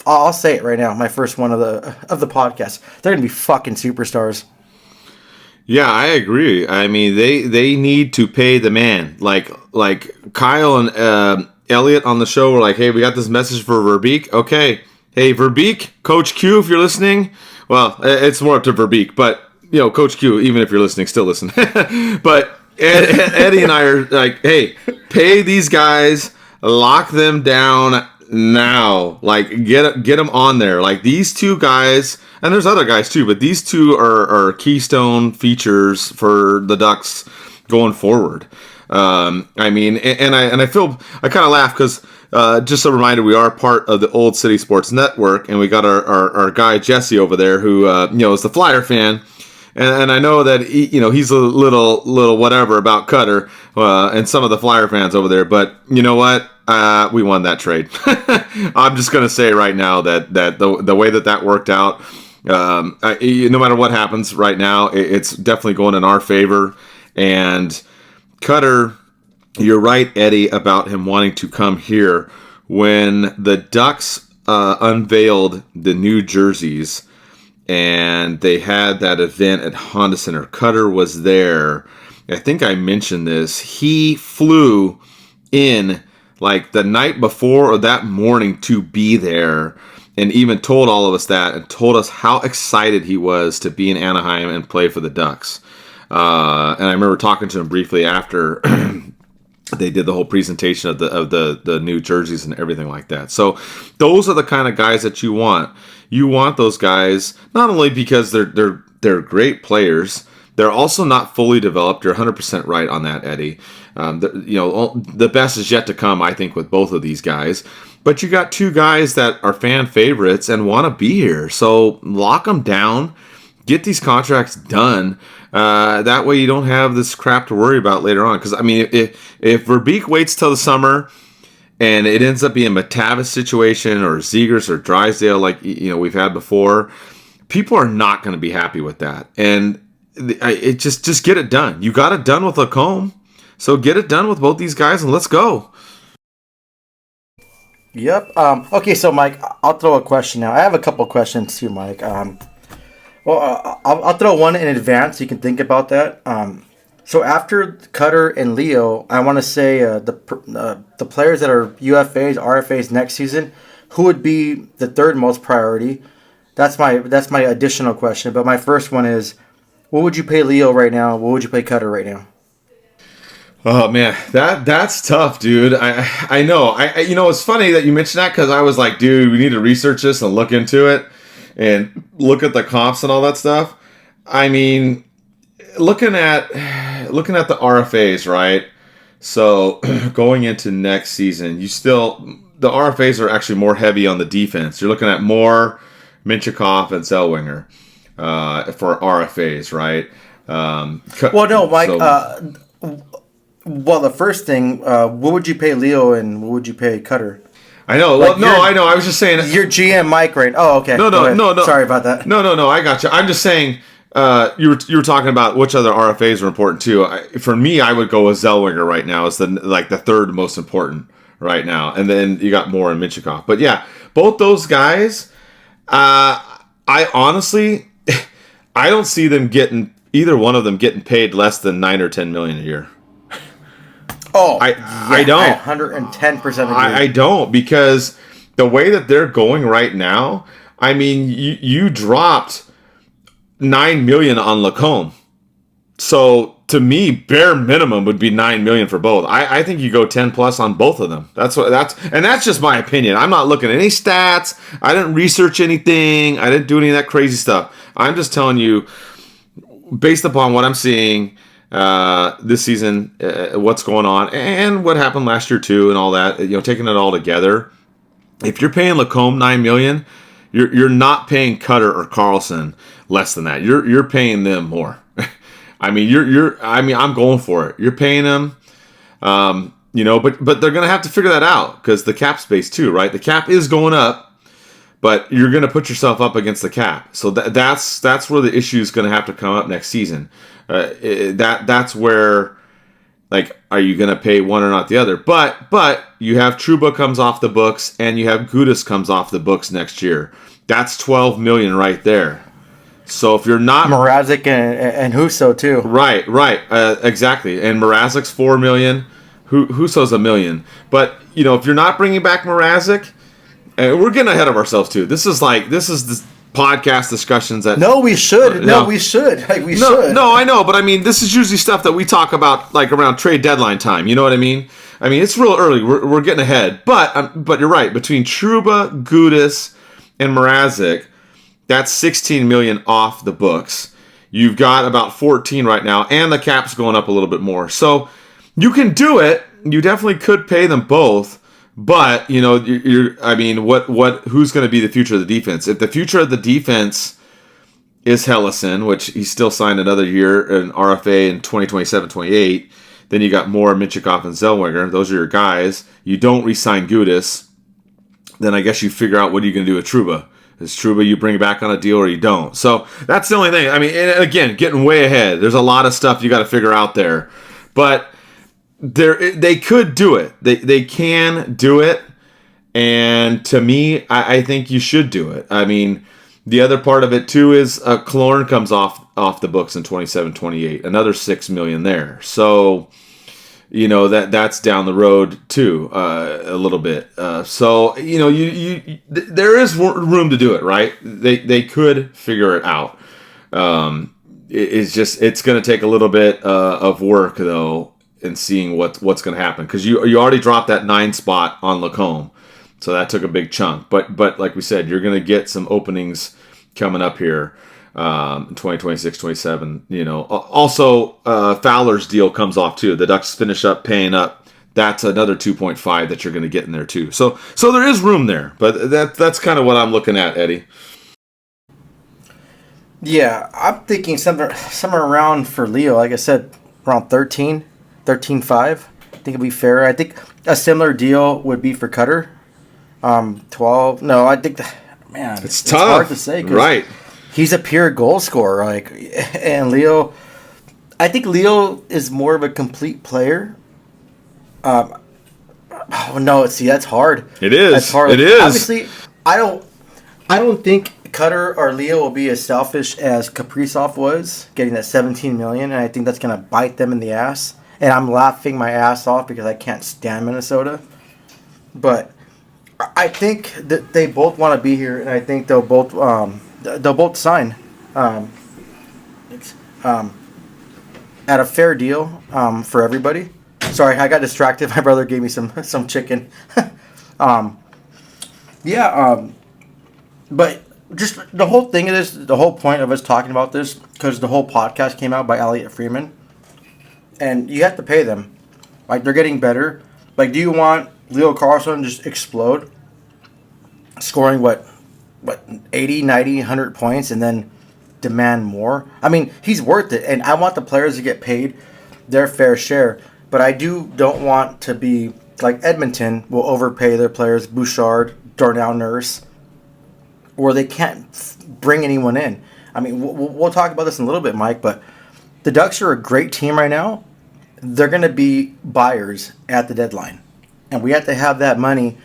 I'll say it right now, my first one of the podcast. They're going to be fucking superstars. Yeah, I agree. I mean, they need to pay the man. Like Kyle and Elliot on the show were like, hey, we got this message for Verbeek. Okay. Hey, Verbeek, Coach Q, if you're listening. Well, it's more up to Verbeek, but, Coach Q, even if you're listening, still listen. But Eddie and I are like, hey, pay these guys, lock them down now. Like, get them on there. Like, these two guys, and there's other guys too, but these two are keystone features for the Ducks going forward. I mean, and I feel, I kind of laugh because just a reminder, we are part of the Old City Sports Network, and we got our guy Jesse over there who is the Flyer fan, and I know that he's a little whatever about Cutter and some of the Flyer fans over there, but you know what? We won that trade. I'm just gonna say right now that the way that worked out, no matter what happens right now, it's definitely going in our favor. And Cutter, you're right, Eddie, about him wanting to come here. When the Ducks unveiled the new jerseys and they had that event at Honda Center, Cutter was there. I think I mentioned this. He flew in like the night before or that morning to be there, and even told all of us that and told us how excited he was to be in Anaheim and play for the Ducks. And I remember talking to him briefly after they did the whole presentation of the new jerseys and everything like that. So those are the kind of guys that you want. You want those guys not only because they're great players, they're also not fully developed. You're 100% right on that, Eddie. The best is yet to come, I think, with both of these guys. But you got two guys that are fan favorites and want to be here. So lock them down. Get these contracts done. That way you don't have this crap to worry about later on. Because, I mean, if Verbeek waits till the summer and it ends up being a McTavish situation or Zegers or Drysdale like we've had before, people are not going to be happy with that. And it just get it done. You got it done with Lacombe. So get it done with both these guys and let's go. Yep. Okay, so Mike, I'll throw a question now. I have a couple questions too, Mike. I'll throw one in advance so you can think about that. So after Cutter and Leo, I want to say the players that are UFAs, RFAs next season, who would be the third most priority? That's my additional question. But my first one is, what would you pay Leo right now? What would you pay Cutter right now? Oh man, that's tough, dude. I know. It's funny that you mentioned that because I was like, dude, we need to research this and look into it and look at the comps and all that stuff. I mean, looking at the RFAs, right? So going into next season, the RFAs are actually more heavy on the defense. You're looking at more Minchikov and Zellweger for RFAs, right? Well, no, Mike. Well, the first thing, what would you pay Leo and what would you pay Cutter? I know. Well, no, I know. I was just saying. Your GM Mike, right? Oh, okay. No. Sorry about that. No. I got you. I'm just saying. You were talking about which other RFAs are important too. For me, I would go with Zellweger right now as the third most important right now, and then you got Moore and Minchikov. But yeah, both those guys. I honestly, I don't see either one of them getting paid less than $9 or $10 million a year. Oh, I don't. I 110% agree. I don't, because the way that they're going right now, I mean, you dropped $9 million on Lacombe. So to me, bare minimum would be $9 million for both. I think you go 10 plus on both of them. That's just my opinion. I'm not looking at any stats. I didn't research anything. I didn't do any of that crazy stuff. I'm just telling you, based upon what I'm seeing this season, what's going on, and what happened last year too, and all that. Taking it all together, if you're paying Lacombe $9 million, you're not paying Cutter or Carlson less than that. You're paying them more. I mean, I'm going for it. You're paying them, but they're gonna have to figure that out because the cap space too, right? The cap is going up, but you're gonna put yourself up against the cap. So that's where the issue is gonna have to come up next season. That's where, like, are you gonna pay one or not the other? But you have Trouba comes off the books and you have Gudas comes off the books next year. That's $12 million right there. So if you're not Mrazek and Husso too, right, exactly, and Mrazek's $4 million, Husso's $1 million. But if you're not bringing back Mrazek, and we're getting ahead of ourselves too. This is the podcast discussions that we should. We should. No, I know, but I mean, this is usually stuff that we talk about like around trade deadline time. You know what I mean? I mean, it's real early. We're getting ahead, but you're right. Between Trouba, Gudas, and Mrazek, that's $16 million off the books. You've got about 14 right now, and the cap's going up a little bit more. So you can do it. You definitely could pay them both, but who's going to be the future of the defense? If the future of the defense is Hellison, which he still signed another year in RFA in 2027-28, then you got Moore, Minchikov, and Zellweger. Those are your guys. You don't re-sign Gudas, then I guess you figure out what are you going to do with Trouba. Is Trouba you bring back on a deal or you don't? So that's the only thing. I mean, and again, getting way ahead. There's a lot of stuff you got to figure out there. But they could do it. They can do it. And to me, I think you should do it. I mean, the other part of it too is Killorn comes off the books in 27-28. Another $6 million there. So that's down the road too, a litgoing bit. So there is room to do it, right? They could figure it out. It's going to take a little bit of work though, in seeing what's going to happen, because you already dropped that 9 spot on Lacombe, so that took a big chunk. But like we said, you're going to get some openings coming up here. 2026, 27, also Fowler's deal comes off too. The Ducks finish up paying up. That's another 2.5 that you're going to get in there too. So there is room there, but that's kind of what I'm looking at, Eddie. Yeah, I'm thinking somewhere around for Leo, like I said, around 13.5. I think it'd be fair. I think a similar deal would be for Cutter. 12. No, I think it's tough. It's hard to say, right? He's a pure goal scorer, and Leo. I think Leo is more of a complete player. That's hard. It is. That's hard. It is. Obviously, I don't think Cutter or Leo will be as selfish as Kaprizov was, getting that $17 million, and I think that's going to bite them in the ass. And I'm laughing my ass off because I can't stand Minnesota. But I think that they both want to be here, and I think they'll both sign at a fair deal for everybody. Sorry, I got distracted. My brother gave me some chicken. But just the whole thing of this, the whole point of us talking about this, because the whole podcast came out by Elliot Freeman, and you have to pay them. Like, they're getting better. Like, do you want Leo Carlson to just explode, scoring what 80, 90, 100 points, and then demand more? I mean, he's worth it, and I want the players to get paid their fair share. But I don't want to be like Edmonton will overpay their players, Bouchard, Darnell Nurse, or they can't bring anyone in. I mean, we'll talk about this in a little bit, Mike, but the Ducks are a great team right now. They're going to be buyers at the deadline, and we have to have that money.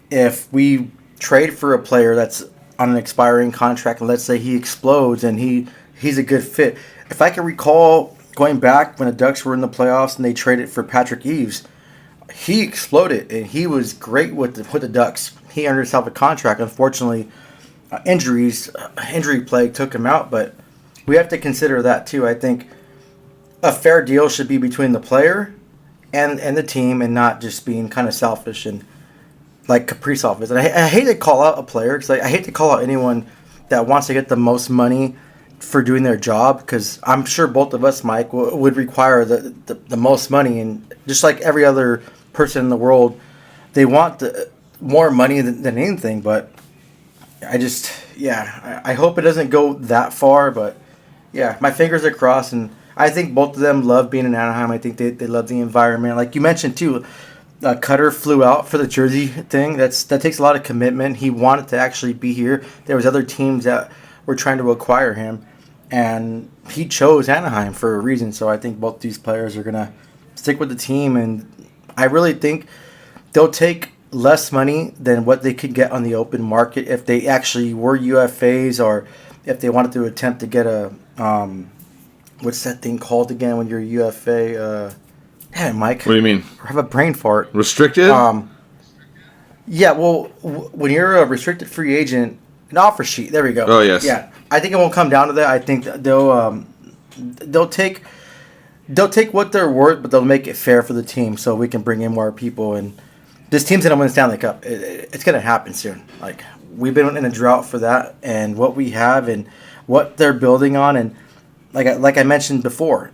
If we trade for a player that's on an expiring contract, and let's say he explodes and he's a good fit. If I can recall going back when the Ducks were in the playoffs and they traded for Patrick Eaves, he exploded and he was great with the Ducks. He earned himself a contract. Unfortunately, injury plague took him out, but we have to consider that too. I think a fair deal should be between the player and the team, and not just being kind of selfish and like Kaprizov is. And I hate to call out a player, because I hate to call out anyone that wants to get the most money for doing their job, because I'm sure both of us, Mike, would require the most money, and just like every other person in the world, they want more money than anything. But I hope it doesn't go that far. But yeah, my fingers are crossed, and I think both of them love being in Anaheim. I think they love the environment. Like you mentioned too, Cutter flew out for the jersey thing. That takes a lot of commitment. He wanted to actually be here. There was other teams that were trying to acquire him, and he chose Anaheim for a reason. So I think both these players are gonna stick with the team, and I really think they'll take less money than what they could get on the open market if they actually were UFAs, or if they wanted to attempt to get a what's that thing called again when you're a UFA? Mike. What do you mean? I have a brain fart. Restricted? Yeah, well, when you're a restricted free agent, an offer sheet. There we go. Oh, yes. Yeah, I think it won't come down to that. I think they'll take what they're worth, but they'll make it fair for the team, so we can bring in more people. And this team's gonna win the Stanley Cup. It's gonna happen soon. Like, we've been in a drought for that, and what we have and what they're building on, and like I mentioned before,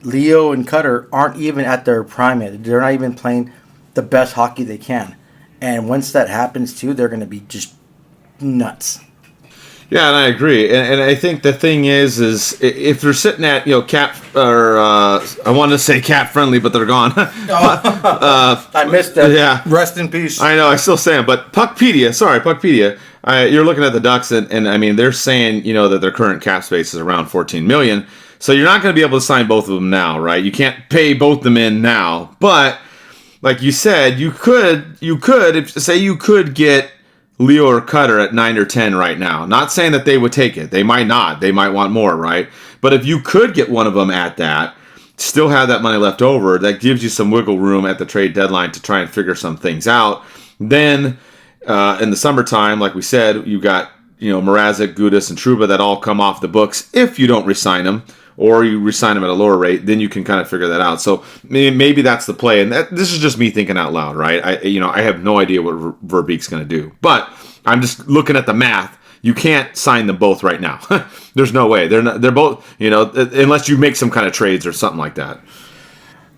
Leo and Cutter aren't even at their prime yet. They're not even playing the best hockey they can. And once that happens too, they're going to be just nuts. Yeah, and I agree. And I think the thing is if they're sitting at, cap, or I wanted to say cap friendly, but they're gone. I missed that. Yeah. Rest in peace. I know, I still say them. But Puckpedia, you're looking at the Ducks, and I mean, they're saying, that their current cap space is around $14 million. So you're not going to be able to sign both of them now, right? You can't pay both of them in now. But like you said, you could get Leo or Cutter at 9 or 10 right now. Not saying that they would take it. They might not. They might want more, right? But if you could get one of them at that, still have that money left over, that gives you some wiggle room at the trade deadline to try and figure some things out. Then in the summertime, like we said, you got Mrazek, Gudas, and Trouba that all come off the books if you don't re-sign them, or you re-sign them at a lower rate. Then you can kind of figure that out. So maybe that's the play. And this is just me thinking out loud, right? I have no idea what Verbeek's going to do, but I'm just looking at the math. You can't sign them both right now. There's no way. They're both, unless you make some kind of trades or something like that.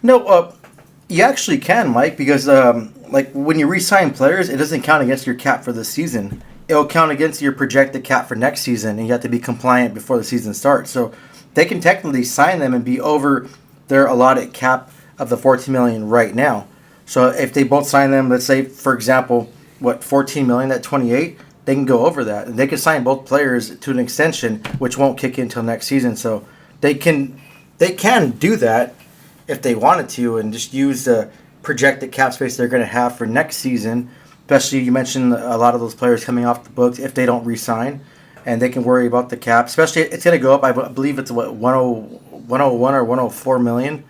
No, you actually can, Mike, because like when you re-sign players, it doesn't count against your cap for the season. It'll count against your projected cap for next season, and you have to be compliant before the season starts. So they can technically sign them and be over their allotted cap of the $14 million right now. So if they both sign them, let's say, for example, $14 million at 28, they can go over that. And they can sign both players to an extension, which won't kick in until next season. So they can do that if they wanted to, and just use the projected cap space they're going to have for next season. Especially, you mentioned a lot of those players coming off the books if they don't re-sign, and they can worry about the cap. Especially, it's going to go up. I believe it's 101 or 104 million,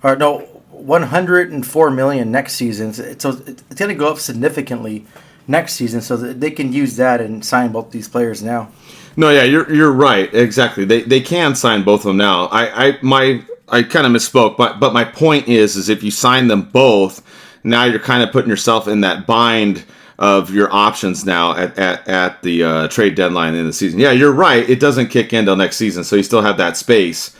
or no, 104 million next season. So it's going to go up significantly next season, so that they can use that and sign both these players now. No, yeah, you're right. Exactly. They can sign both of them now. I kind of misspoke, but my point is if you sign them both, now you're kind of putting yourself in that bind of your options now at the trade deadline in the season. Yeah, you're right. It doesn't kick in till next season, so you still have that space.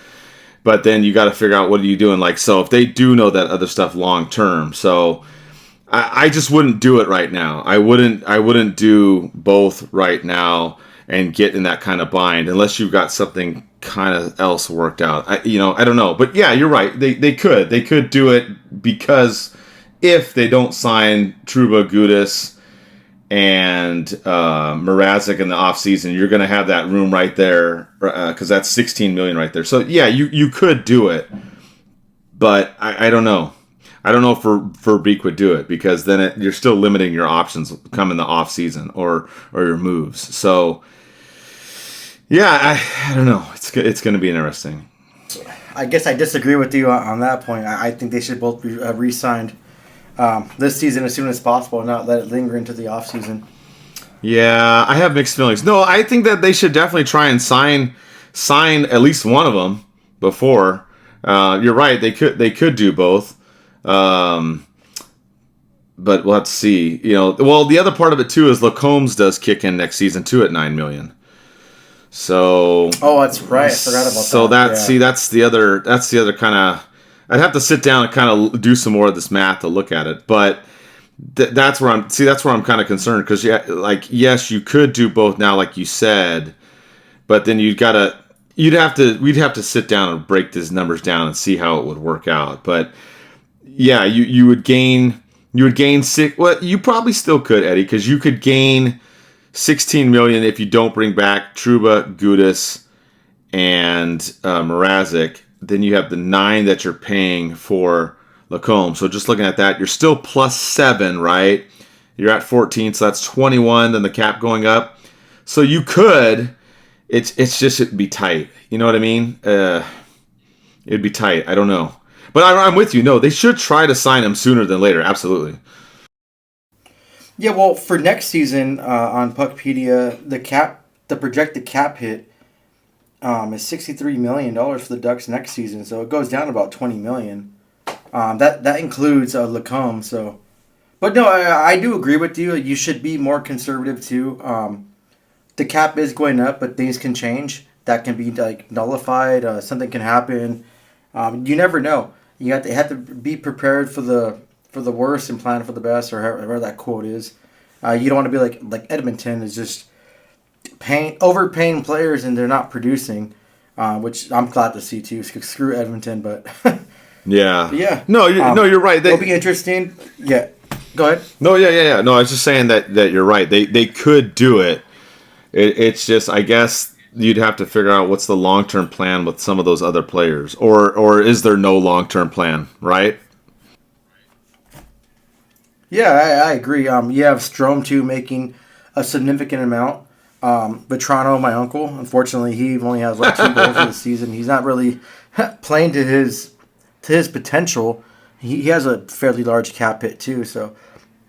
But then you got to figure out what are you doing. Like, so if they do know that other stuff long term, so I just wouldn't do it right now. I wouldn't do both right now and get in that kind of bind unless you've got something kind of else worked out. I don't know. But yeah, you're right. They could do it, because if they don't sign Trouba, Gudas, and Mrazek in the offseason, you're going to have that room right there, because that's $16 million right there. So yeah, you could do it, but I don't know. I don't know if Verbeek would do it, because then you're still limiting your options come in the off season or your moves. So yeah, I don't know. It's going to be interesting. I guess I disagree with you on that point. I think they should both be re-signed this season as soon as possible, and not let it linger into the off season. Yeah, I have mixed feelings. No, I think that they should definitely try and sign sign at least one of them before. You're right. They could do both. But we'll have to see. Well, the other part of it too is Lacombs does kick in next season too at $9 million. So. Oh, that's right. I forgot about that. So that's the other kind of. I'd have to sit down and kind of do some more of this math to look at it, but that's where I'm kind of concerned because yes, you could do both now, like you said, but then we'd have to sit down and break these numbers down and see how it would work out. But yeah, you would gain. You would gain well, you probably still could, Eddie, because you could gain $16 million if you don't bring back Trouba, Gudis, and Mrazek. Then you have the 9 that you're paying for Lacombe. So just looking at that, you're still plus 7, right? You're at 14, so that's 21. Then the cap going up. So you could. It's just it'd be tight. You know what I mean? It'd be tight. I don't know. But I'm with you. No, they should try to sign him sooner than later. Absolutely. Yeah, well, for next season on Puckpedia, the projected cap hit is $63 million for the Ducks next season. So it goes down about $20 million. That includes Lacombe. So, but no, I do agree with you. You should be more conservative too. The cap is going up, but things can change. That can be nullified. Something can happen. You never know. You have to be prepared for the worst and plan for the best, or however that quote is. You don't want to be like Edmonton is just overpaying players and they're not producing, which I'm glad to see too. Screw Edmonton, but yeah. No, you're right. It'll be interesting. Yeah, go ahead. No, yeah. No, I was just saying that you're right. They could do it. It's just, I guess, you'd have to figure out what's the long-term plan with some of those other players, or is there no long-term plan, right? Yeah, I agree. You have Strome too making a significant amount. Vetrano, my uncle, unfortunately, he only has 2 goals for the season. He's not really playing to his potential. He has a fairly large cap hit too. So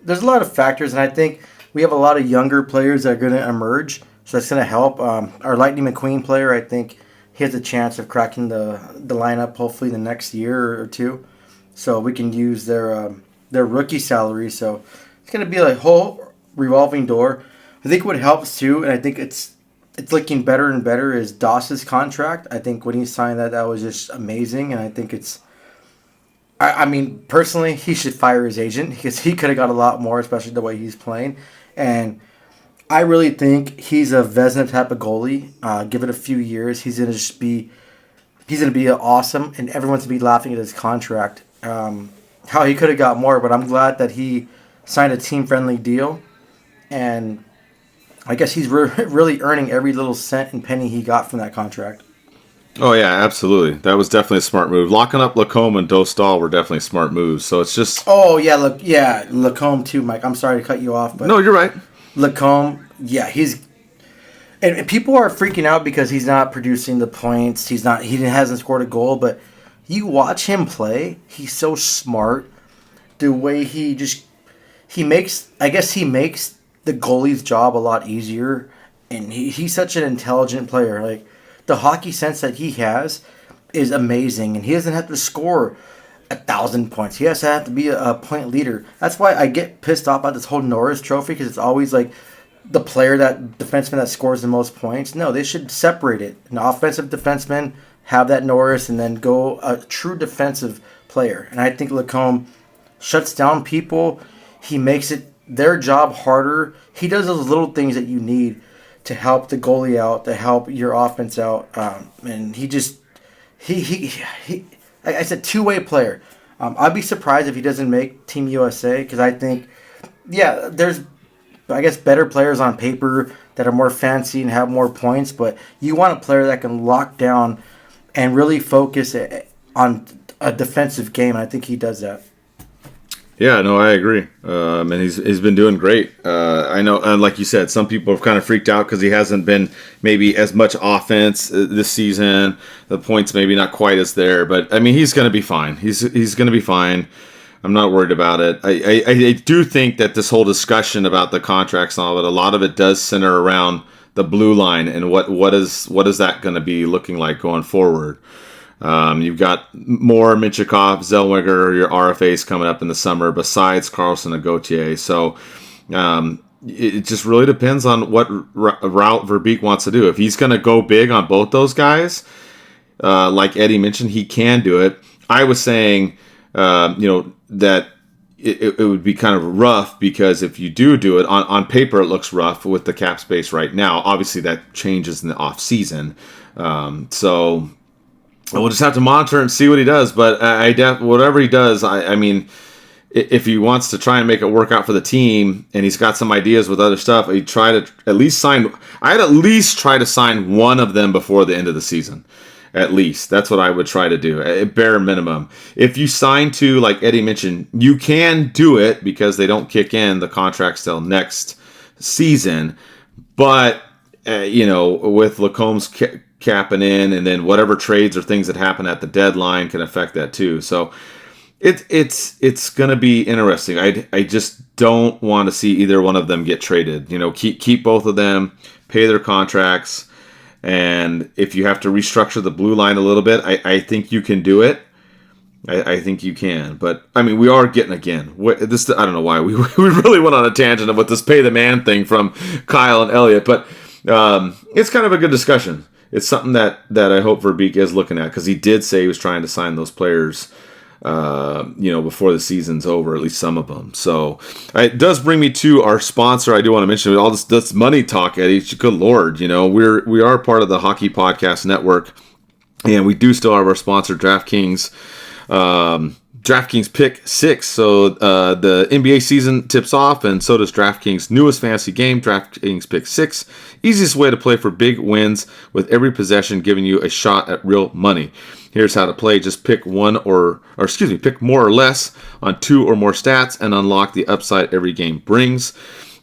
there's a lot of factors, and I think we have a lot of younger players that are going to emerge. So that's going to help. Our Lightning McQueen player, I think he has a chance of cracking the lineup hopefully the next year or two. So we can use their rookie salary. So it's going to be a whole revolving door. I think what helps too, and I think it's looking better and better, is Doss's contract. I think when he signed that was just amazing. And I think I mean, personally, he should fire his agent because he could have got a lot more, especially the way he's playing. And I really think he's a Vezina type of goalie. Give it a few years, he's gonna be awesome, and everyone's gonna be laughing at his contract. How he could have got more, but I'm glad that he signed a team-friendly deal, and I guess he's really earning every little cent and penny he got from that contract. Oh yeah, absolutely. That was definitely a smart move. Locking up Lacombe and Dostal were definitely smart moves. So it's just. Oh yeah, Lacombe too, Mike. I'm sorry to cut you off, but no, you're right. Lacombe, yeah, and people are freaking out because he's not producing the points. He hasn't scored a goal, but you watch him play. He's so smart. The way he makes the goalie's job a lot easier, and he's such an intelligent player. Like the hockey sense that he has is amazing, and he doesn't have to score 1,000 points. He has to have to be a point leader. That's why I get pissed off about this whole Norris Trophy, because it's always like the defenseman that scores the most points. No, they should separate it. An offensive defenseman have that Norris, and then go a true defensive player. And I think Lacombe shuts down people. He makes it their job harder. He does those little things that you need to help the goalie out, to help your offense out. And he I said two-way player. I'd be surprised if he doesn't make Team USA, because I think, there's, I guess, better players on paper that are more fancy and have more points, but you want a player that can lock down and really focus on a defensive game, and I think he does that. Yeah, no, I agree. And he's been doing great. I know, and like you said, some people have kind of freaked out because he hasn't been maybe as much offense this season. The points maybe not quite as there, but I mean, he's going to be fine. He's going to be fine. I'm not worried about it. I do think that this whole discussion about the contracts and all of it, a lot of it does center around the blue line and what is that going to be looking like going forward. You've got more Minchikov, Zellweger, your RFAs coming up in the summer besides Carlson and Gauthier. So it just really depends on what route Verbeek wants to do. If he's going to go big on both those guys, like Eddie mentioned, he can do it. I was saying, that it would be kind of rough because if you do it, on paper it looks rough with the cap space right now. Obviously that changes in the off season. So we'll just have to monitor and see what he does. But whatever he does, I mean, if he wants to try and make it work out for the team and he's got some ideas with other stuff, he'd try to at least sign. I'd at least try to sign one of them before the end of the season. At least. That's what I would try to do, at bare minimum. If you sign to, like Eddie mentioned, you can do it because they don't kick in the contracts till next season. But, with Lacomb's capping in and then whatever trades or things that happen at the deadline can affect that too. So it's going to be interesting. I just don't want to see either one of them get traded. Keep both of them, pay their contracts. And if you have to restructure the blue line a little bit, I think you can do it. I think you can. But, I mean, we are getting, again, this. I don't know why. We really went on a tangent with this pay the man thing from Kyle and Elliot. But it's kind of a good discussion. It's something that I hope Verbeek is looking at because he did say he was trying to sign those players before the season's over, at least some of them. So it does bring me to our sponsor. I do want to mention all this money talk, Eddie. Good Lord, we are part of the Hockey Podcast Network, and we do still have our sponsor, DraftKings. DraftKings Pick 6. So the NBA season tips off, and so does DraftKings' newest fantasy game, DraftKings Pick 6. Easiest way to play for big wins with every possession giving you a shot at real money. Here's how to play. Just pick pick more or less on 2 or more stats and unlock the upside every game brings.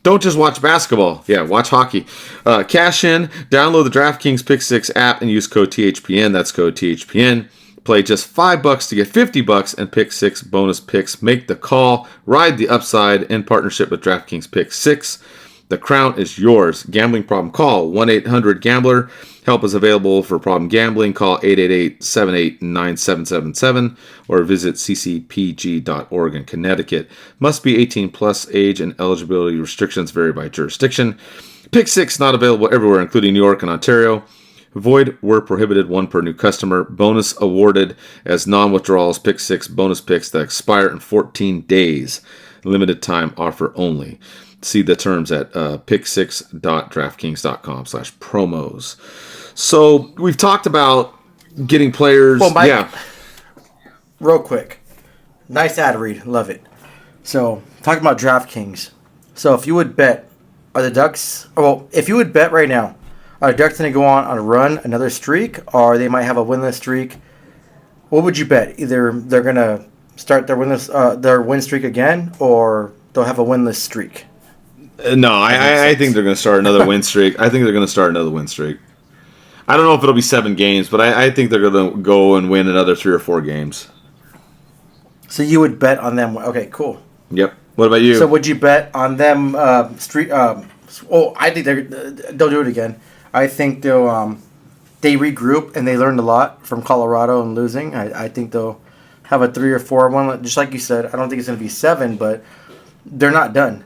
Don't just watch basketball. Yeah, watch hockey. Cash in, download the DraftKings Pick 6 app and use code THPN. That's code THPN. Play just $5 to get $50 and Pick 6 bonus picks. Make the call. Ride the upside in partnership with DraftKings Pick 6. The crown is yours. Gambling problem? Call 1-800-GAMBLER. Help is available for problem gambling. Call 888-78-9777 or visit ccpg.org in Connecticut. Must be 18 plus age and eligibility restrictions vary by jurisdiction. Pick 6 not available everywhere, including New York and Ontario. Void where prohibited, 1 per new customer. Bonus awarded as non-withdrawals. Pick 6 bonus picks that expire in 14 days. Limited time offer only. See the terms at pick6.draftkings.com/promos. So we've talked about getting players. Well, Mike, real quick. Nice ad read. Love it. So, talking about DraftKings. So, if you would bet, are the Ducks... Well, if you would bet right now, are the Ducks going to go on a run, another streak, or they might have a winless streak? What would you bet? Either they're going to start their win streak again, or they'll have a winless streak? No, I think they're going to start another win streak. I don't know if it'll be 7 games, but I think they're going to go and win another 3 or 4 games. So you would bet on them. Okay, cool. Yep. What about you? So would you bet on them streak? I think they'll do it again. I think they regroup and they learned a lot from Colorado and losing. I think they'll have a 3 or 4 one. Just like you said, I don't think it's going to be 7, but they're not done.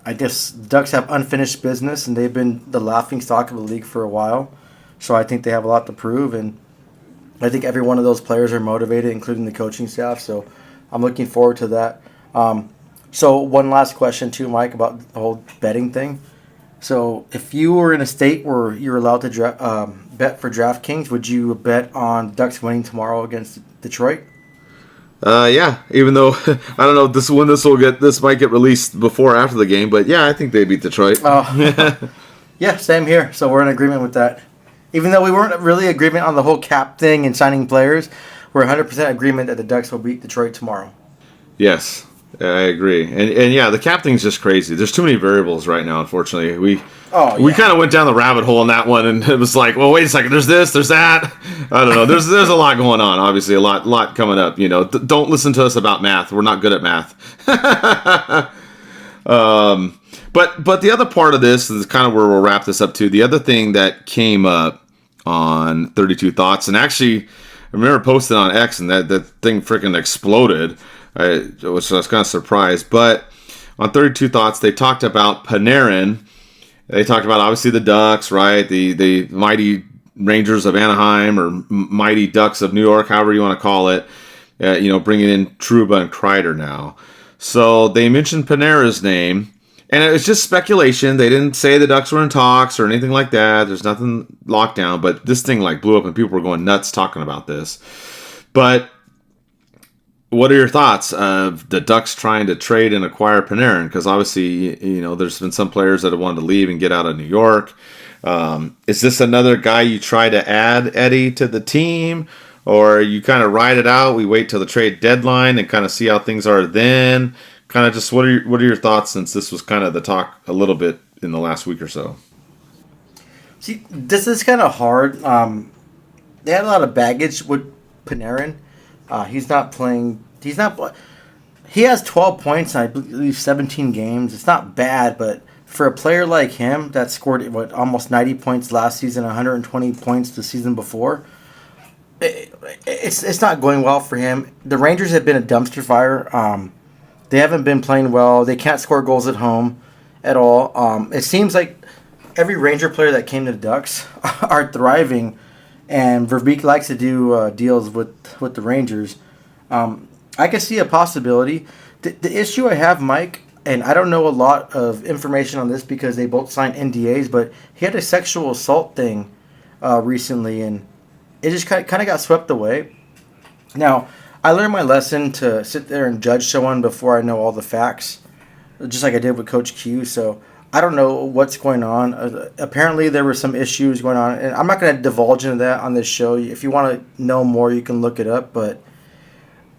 I guess Ducks have unfinished business, and they've been the laughingstock of the league for a while. So I think they have a lot to prove, and I think every one of those players are motivated, including the coaching staff. So I'm looking forward to that. So one last question too, Mike, about the whole betting thing. So if you were in a state where you're allowed to bet for DraftKings, would you bet on Ducks winning tomorrow against Detroit? Yeah, even though I don't know this might get released before or after the game, but yeah, I think they beat Detroit. Yeah, same here. So we're in agreement with that. Even though we weren't really in agreement on the whole cap thing and signing players, we're 100% agreement that the Ducks will beat Detroit tomorrow. Yes, I agree. And yeah, the cap thing's just crazy. There's too many variables right now, unfortunately. We kind of went down the rabbit hole in that one, and it was like, well, wait a second, there's this, there's that. I don't know. There's a lot going on, obviously, a lot coming up. Don't listen to us about math. We're not good at math. But the other part of this is kind of where we'll wrap this up too. The other thing that came up on 32 Thoughts, and actually I remember posting on X, and that thing freaking exploded, which I was kind of surprised. But on 32 Thoughts, they talked about Panarin. They talked about obviously the Ducks, right? The mighty Rangers of Anaheim, or mighty Ducks of New York, however you want to call it. Bringing in Trouba and Kreider now. So they mentioned Panarin's name. And it was just speculation. They didn't say the Ducks were in talks or anything like that. There's nothing locked down. But this thing blew up and people were going nuts talking about this. But what are your thoughts of the Ducks trying to trade and acquire Panarin? Because obviously, there's been some players that have wanted to leave and get out of New York. Is this another guy you try to add, Eddie, to the team? Or you kind of ride it out, we wait till the trade deadline and kind of see how things are then? Kind of just what are your thoughts, since this was kind of the talk a little bit in the last week or so? See, this is kind of hard. They had a lot of baggage with Panarin. He's not playing. He has 12 points in, I believe, 17 games. It's not bad, but for a player like him that scored almost 90 points last season, 120 points the season before, it's not going well for him. The Rangers have been a dumpster fire. They haven't been playing well. They can't score goals at home at all. It seems like every Ranger player that came to the Ducks are thriving, and Verbeek likes to do deals with the Rangers. I can see a possibility. The issue I have, Mike, and I don't know a lot of information on this because they both signed NDAs, but he had a sexual assault thing recently, and it just kind of got swept away. Now, I learned my lesson to sit there and judge someone before I know all the facts, just like I did with Coach Q. So I don't know what's going on. Apparently, there were some issues going on, and I'm not going to divulge into that on this show. If you want to know more, you can look it up. But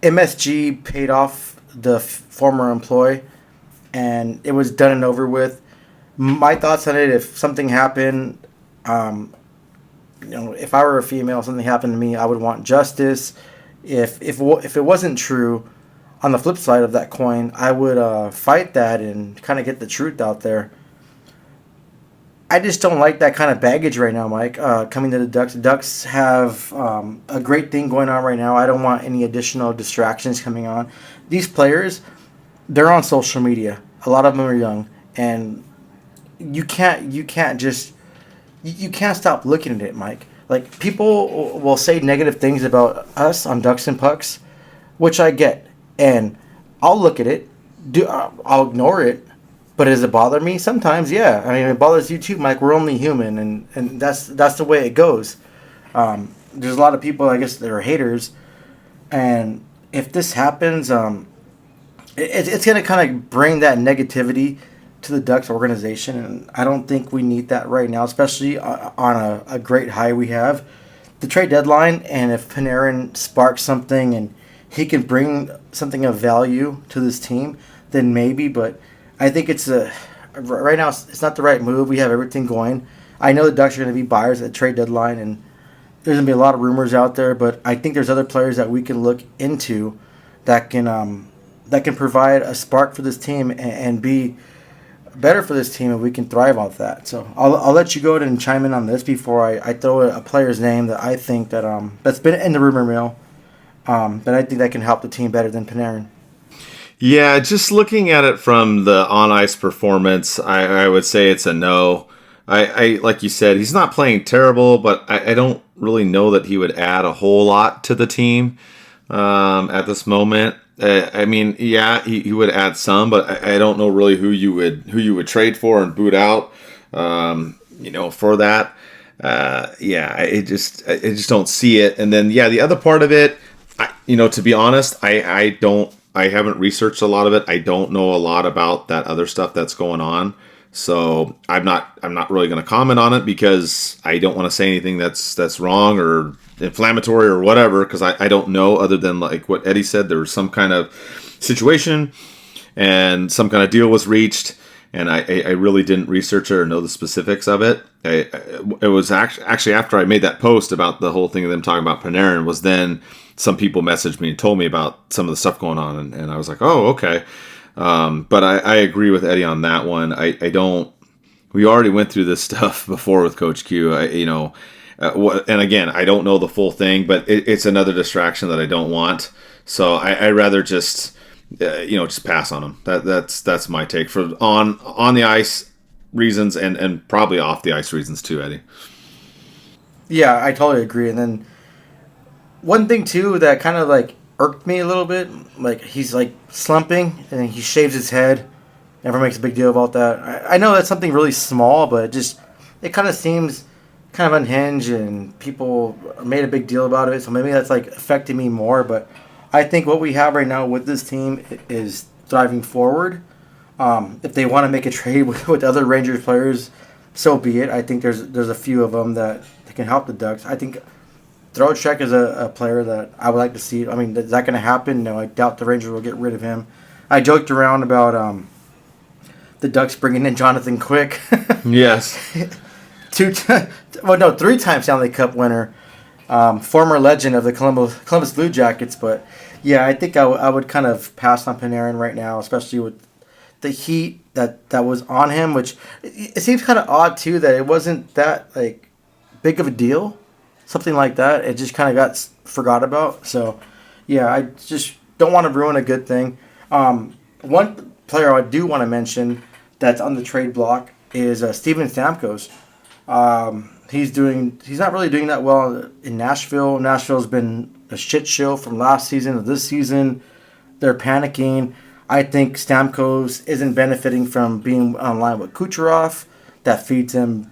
MSG paid off the former employee, and it was done and over with. My thoughts on it: if something happened, if I were a female, something happened to me, I would want justice. If it wasn't true, on the flip side of that coin, I would fight that and kind of get the truth out there. I just don't like that kind of baggage right now, Mike, coming to the Ducks. The Ducks have a great thing going on right now. I don't want any additional distractions coming on. These players, they're on social media. A lot of them are young, and you can't stop looking at it, Mike. Like, people will say negative things about us on Ducks and Pucks, which I get, and I'll look at it. I'll ignore it, but does it bother me? Sometimes, yeah. I mean, it bothers you too, Mike. We're only human, and that's the way it goes. There's a lot of people, I guess, that are haters, and if this happens, it's going to kind of bring that negativity to the Ducks organization, and I don't think we need that right now, especially on a great high we have. The trade deadline, and if Panarin sparks something and he can bring something of value to this team, then maybe, but I think right now it's not the right move. We have everything going. I know the Ducks are going to be buyers at the trade deadline, and there's going to be a lot of rumors out there, but I think there's other players that we can look into that can provide a spark for this team and be better for this team, and we can thrive off that. So I'll let you go ahead and chime in on this before I throw a player's name that I think that's been in the rumor mill, that I think that can help the team better than Panarin. Yeah, just looking at it from the on-ice performance, I would say it's a no. I like you said, he's not playing terrible, but I don't really know that he would add a whole lot to the team at this moment. I mean, yeah, he would add some, but I don't know really who you would trade for and boot out, for that. I just don't see it. And then, yeah, the other part of it, to be honest, I haven't researched a lot of it. I don't know a lot about that other stuff that's going on. So I'm not really going to comment on it because I don't want to say anything that's wrong or inflammatory or whatever, because I don't know, other than like what Eddie said, there was some kind of situation and some kind of deal was reached, and I really didn't research it or know the specifics of it. It was actually after I made that post about the whole thing of them talking about Panarin, was then some people messaged me and told me about some of the stuff going on, and I was like, oh, okay. But I agree with Eddie on that one. I don't. We already went through this stuff before with Coach Q. And again, I don't know the full thing, but it's another distraction that I don't want. So I rather just just pass on him. That's my take for on the ice reasons and probably off the ice reasons too, Eddie. Yeah, I totally agree. And then one thing too that kind of like irked me a little bit, like he's like slumping and he shaves his head. Never makes a big deal about that. I know that's something really small, but it kind of seems kind of unhinged and people made a big deal about it. So maybe that's like affecting me more. But I think what we have right now with this team is driving forward. If they want to make a trade with other Rangers players, so be it. I think there's a few of them that can help the Ducks. I think Trocheck is a player that I would like to see. I mean, is that going to happen? No, I doubt the Rangers will get rid of him. I joked around about the Ducks bringing in Jonathan Quick. Yes. 3-time Stanley Cup winner, former legend of the Columbus Blue Jackets. But yeah, I think I would kind of pass on Panarin right now, especially with the heat that was on him. Which it seems kind of odd too that it wasn't that like big of a deal, something like that. It just kind of got forgot about. So yeah, I just don't want to ruin a good thing. One player I do want to mention that's on the trade block is Steven Stamkos. He's not really doing that well in Nashville. Nashville's been a shit show from last season to this season. They're panicking. I think Stamkos isn't benefiting from being online with Kucherov. That feeds him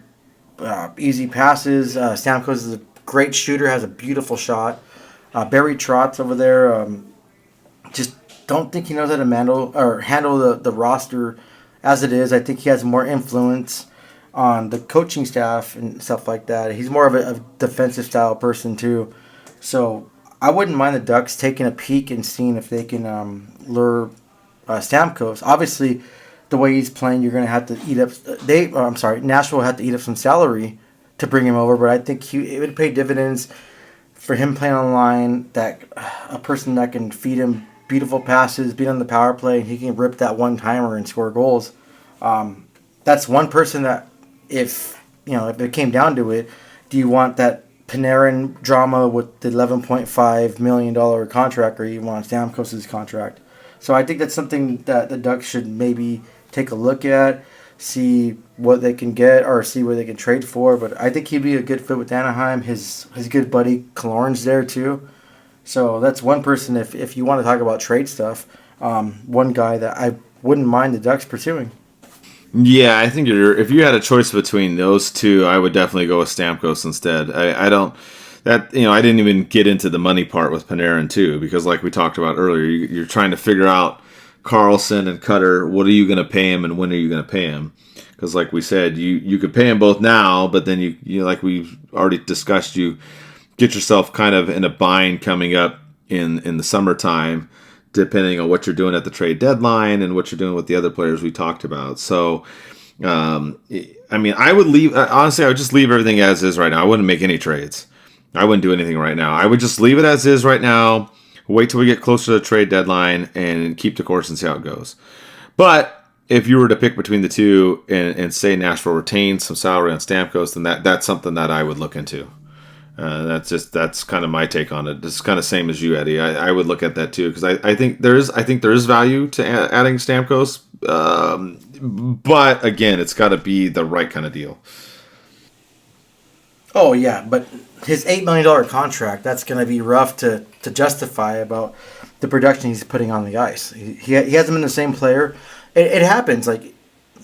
easy passes. Stamkos is a great shooter, has a beautiful shot. Barry Trotz over there, just don't think he knows how to handle the roster as it is. I think he has more influence on the coaching staff and stuff like that. He's more of a defensive style person too. So I wouldn't mind the Ducks taking a peek and seeing if they can lure Stamkos. Obviously, the way he's playing, you're going to have to eat up. Nashville will have to eat up some salary to bring him over. But I think it would pay dividends for him playing online. That a person that can feed him beautiful passes, beat on the power play, and he can rip that one timer and score goals. That's one person that, if it came down to it, do you want that Panarin drama with the $11.5 million contract, or you want Stamkos' contract? So I think that's something that the Ducks should maybe take a look at, see what they can get, or see where they can trade for. But I think he'd be a good fit with Anaheim. His good buddy Killorn's there too. So that's one person, if you want to talk about trade stuff, one guy that I wouldn't mind the Ducks pursuing. Yeah, I think if you had a choice between those two, I would definitely go with Stamkos instead. I didn't even get into the money part with Panarin too, because like we talked about earlier, you're trying to figure out Carlson and Cutter, what are you going to pay him and when are you going to pay him? Because like we said, you could pay him both now, but then you like we've already discussed, you get yourself kind of in a bind coming up in the summertime, depending on what you're doing at the trade deadline and what you're doing with the other players we talked about. So, I would leave. Honestly, I would just leave everything as is right now. I wouldn't make any trades. I wouldn't do anything right now. I would just leave it as is right now. Wait till we get closer to the trade deadline and keep the course and see how it goes. But if you were to pick between the two and say Nashville retains some salary on Stamkos, then that's something that I would look into. That's kind of my take on it. It's kind of same as you, Eddie. I would look at that too, because I think there is value to adding Stamkos, but again, it's got to be the right kind of deal. Oh yeah, but his $8 million contract, that's going to be rough to justify about the production he's putting on the ice. He hasn't been the same player. It happens. Like,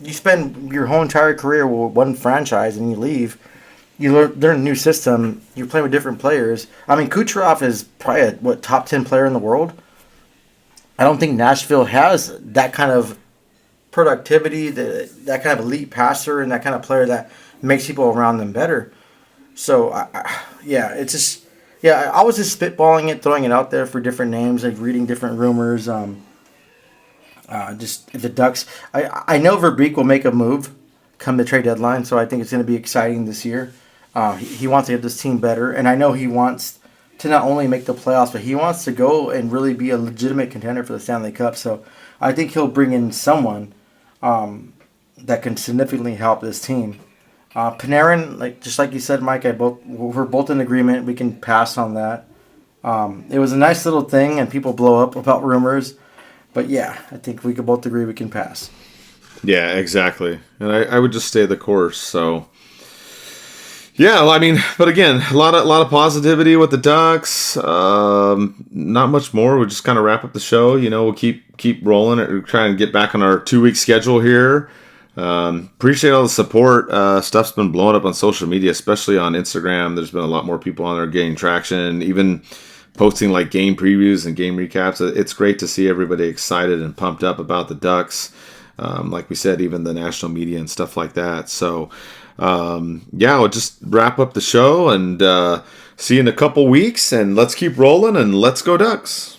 you spend your whole entire career with one franchise and you leave. You learn a new system. You're playing with different players. I mean, Kucherov is probably a top 10 player in the world. I don't think Nashville has that kind of productivity, that kind of elite passer, and that kind of player that makes people around them better. So, I was just spitballing it, throwing it out there for different names, like reading different rumors. Just if the Ducks, I know Verbeek will make a move come the trade deadline, so I think it's going to be exciting this year. He wants to get this team better, and I know he wants to not only make the playoffs, but he wants to go and really be a legitimate contender for the Stanley Cup. So I think he'll bring in someone that can significantly help this team. Panarin, just like you said, Mike, we're both in agreement. We can pass on that. It was a nice little thing, and people blow up about rumors. But yeah, I think we could both agree we can pass. Yeah, exactly. And I would just stay the course. So, yeah, I mean, but again, a lot of positivity with the Ducks. Not much more. We'll just kind of wrap up the show. We'll keep rolling. We're trying to get back on our 2-week schedule here. Appreciate all the support. Stuff's been blowing up on social media, especially on Instagram. There's been a lot more people on there getting traction, even posting like game previews and game recaps. It's great to see everybody excited and pumped up about the Ducks. Like we said, even the national media and stuff like that. So, we'll just wrap up the show and see you in a couple weeks, and let's keep rolling, and let's go Ducks.